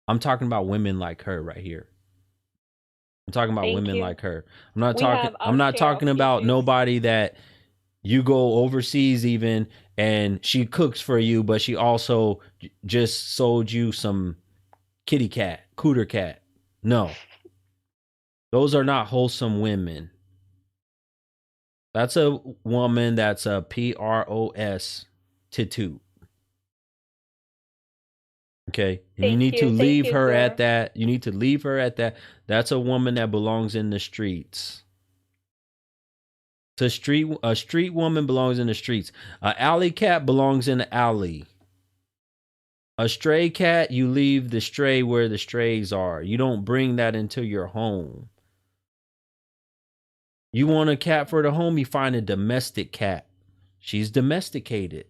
I'm talking about women like her right here. I'm talking about women like her. I'm not talking about nobody that you go overseas even and she cooks for you, but she also just sold you some kitty cat, cooter cat. No. Those are not wholesome women. That's a woman that's a prostitute. Okay. And you need to leave her at that. You need to leave her at that. That's a woman that belongs in the streets. A street woman belongs in the streets. An alley cat belongs in the alley. A stray cat, you leave the stray where the strays are. You don't bring that into your home. You want a cat for the home, you find a domestic cat. She's domesticated.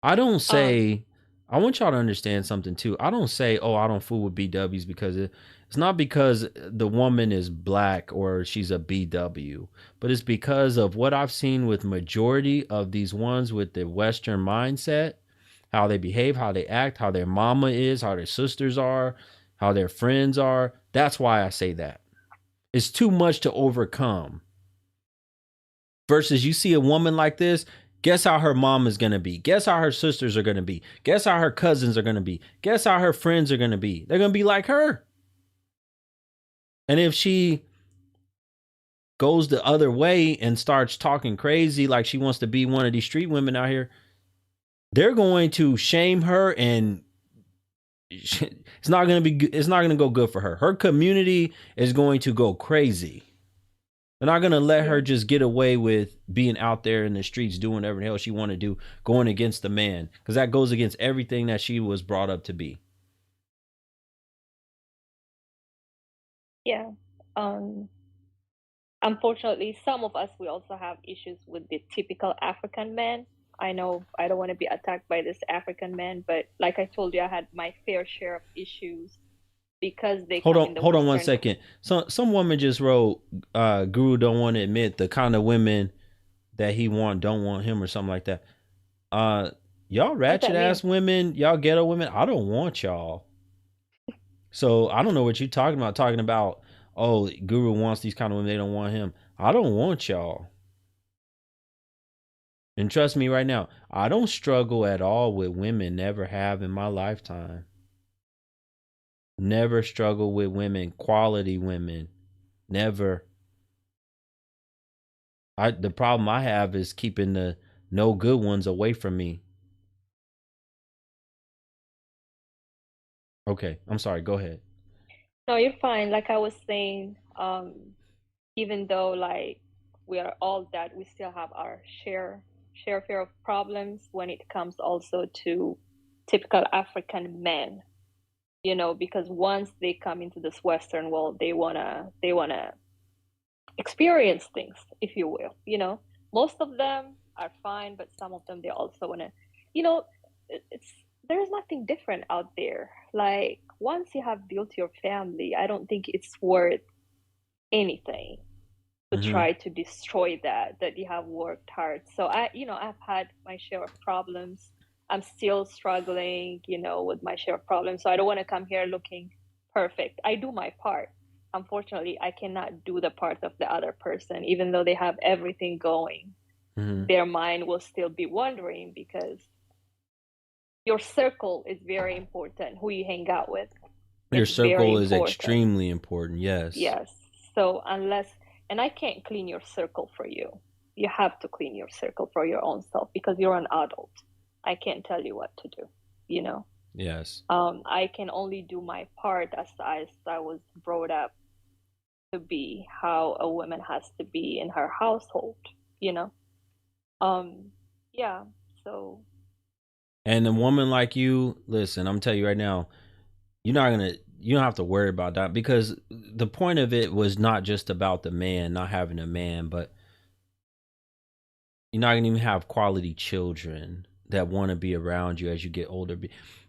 I don't say, I want y'all to understand something too. I don't say, oh, I don't fool with BWs because it's not because the woman is black or she's a BW, but it's because of what I've seen with majority of these ones with the Western mindset, how they behave, how they act, how their mama is, how their sisters are, how their friends are. That's why I say that. It's too much to overcome. Versus you see a woman like this, Guess how her mom is going to be. Guess how her sisters are going to be. Guess how her cousins are going to be. Guess how her friends are going to be. They're going to be like her. And if she goes the other way and starts talking crazy like she wants to be one of these street women out here, they're going to shame her, and it's not going to go good for her. Her community is going to go crazy. They're not going to let her just get away with being out there in the streets doing whatever the hell she want to do, going against the man, because that goes against everything that she was brought up to be. Yeah. Unfortunately, some of us, we also have issues with the typical African man. I know I don't want to be attacked by this African man, but like I told you, I had my fair share of issues because they hold on 1 second. So some woman just wrote, Guru don't want to admit the kind of women that he don't want him, or something like that. Y'all ratchet ass women, y'all ghetto women, I don't want y'all. So I don't know what you're talking about. Talking about, oh, Guru wants these kind of women, they don't want him. I don't want y'all. And trust me right now, I don't struggle at all with women, never have in my lifetime. Never struggle with women, quality women. Never. The problem I have is keeping the no good ones away from me. Okay, I'm sorry, go ahead. No, you're fine. Like I was saying, even though like we are all that, we still have our share of problems when it comes also to typical African men. You know, because once they come into this Western world, they wanna experience things, if you will. You know, most of them are fine, but some of them, they also wanna, you know, there's nothing different out there. Like once you have built your family, I don't think it's worth anything to try to destroy that you have worked hard. So I've had my share of problems. I'm still struggling, with my share of problems. So I don't want to come here looking perfect. I do my part. Unfortunately, I cannot do the part of the other person, even though they have everything going. Their mind will still be wandering because your circle is very important, who you hang out with. Your circle is extremely important, yes. Yes. So and I can't clean your circle for you. You have to clean your circle for your own self because you're an adult. I can't tell you what to do, Yes. I can only do my part as I was brought up to be, how a woman has to be in her household, yeah, so. And a woman like you, listen, I'm telling you right now, you don't have to worry about that, because the point of it was not just about the man, not having a man, but you're not going to even have quality children that want to be around you as you get older.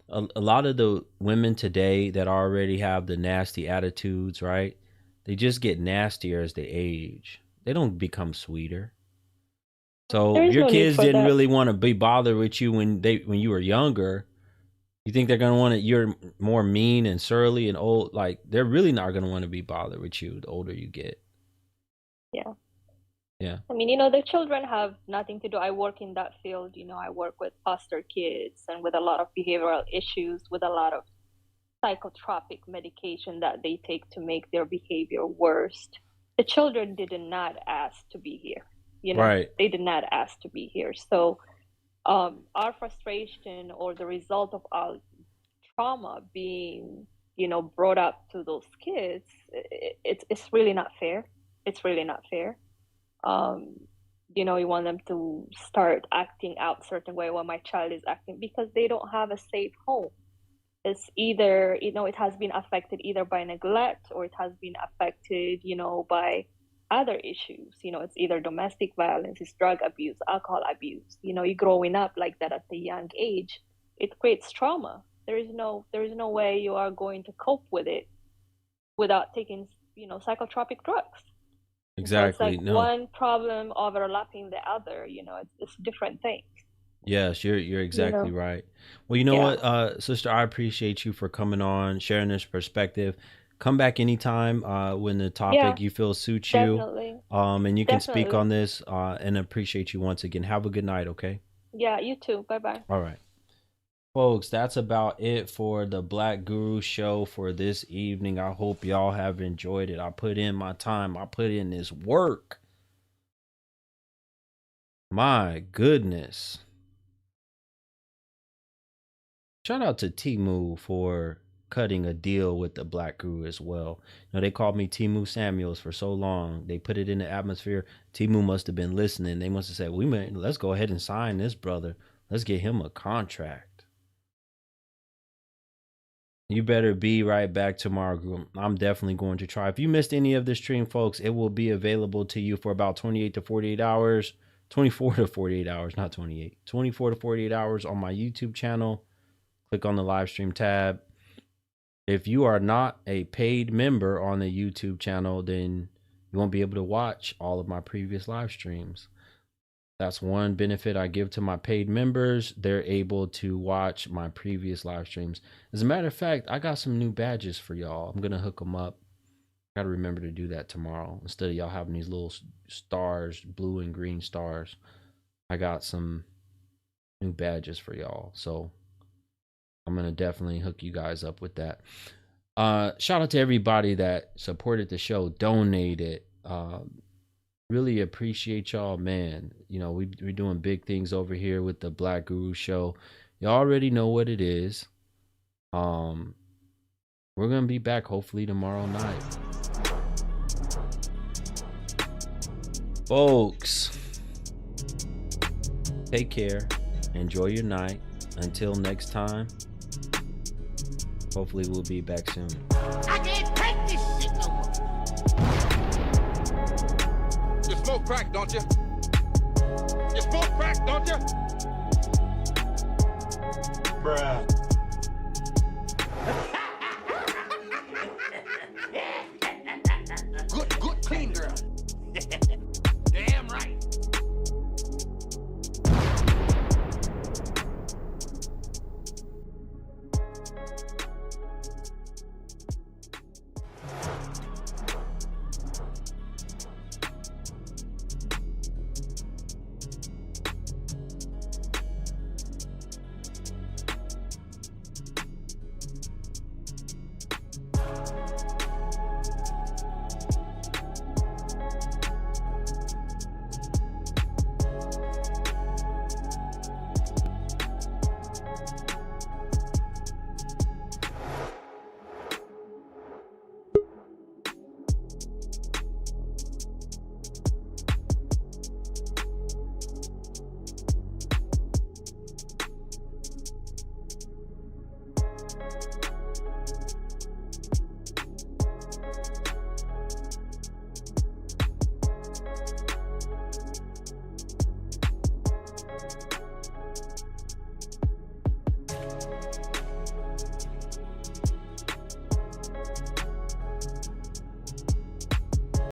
A lot of the women today that already have the nasty attitudes, right? They just get nastier as they age. They don't become sweeter. So if your kids didn't really want to be bothered with you when you were younger, you think they're going to want to, you're more mean and surly and old, like they're really not going to want to be bothered with you the older you get. Yeah. Yeah. I mean, the children have nothing to do. I work in that field, I work with foster kids and with a lot of behavioral issues, with a lot of psychotropic medication that they take to make their behavior worse. The children did not ask to be here. Right. They did not ask to be here. So our frustration, or the result of our trauma being, brought up to those kids, it's really not fair. It's really not fair. You want them to start acting out a certain way when my child is acting, because they don't have a safe home. It's either, it has been affected either by neglect, or it has been affected, by other issues. It's either domestic violence, it's drug abuse, alcohol abuse. You're growing up like that at a young age. It creates trauma. There is no way you are going to cope with it without taking, psychotropic drugs. Exactly. So it's like one problem overlapping the other. It's different things. Yes, you're exactly right. Well, you know what, sister, I appreciate you for coming on, sharing this perspective. come back anytime when the topic Yeah, you feel suits you. definitely. And you can speak Definitely. on this and appreciate you once again. Have a good night, okay? Yeah, you too. Bye bye. All right. Folks, that's about it for the Black Guru show for this evening. I hope y'all have enjoyed it. I put in my time. I put in this work. My goodness. Shout out to Timu for cutting a deal with the Black Guru as well. You know, they called me Timu Samuels for so long. They put it in the atmosphere. Timu must have been listening. They must have said, let's go ahead and sign this brother. Let's get him a contract. You better be right back tomorrow, group. I'm definitely going to try. If you missed any of this stream, folks, it will be available to you for about 28 to 48 hours. 24 to 48 hours, not 28. 24 to 48 hours on my YouTube channel. Click on the live stream tab. If you are not a paid member on the YouTube channel, then you won't be able to watch all of my previous live streams. That's one benefit I give to my paid members. They're able to watch my previous live streams. As a matter of fact, I got some new badges for y'all. I'm going to hook them up. Got to remember to do that tomorrow. Instead of y'all having these little stars, blue and green stars, I got some new badges for y'all. So I'm going to definitely hook you guys up with that. Shout out to everybody that supported the show, donated, really appreciate y'all, man. You know, we're doing big things over here with the Black Guru show. You already know what it is. We're gonna be back hopefully tomorrow night, folks. Take care, enjoy your night. Until next time, hopefully we'll be back soon. I can't take this shit no more. You smoke crack, don't you? You smoke crack, don't you? Bruh. Good, clean girl. Damn right.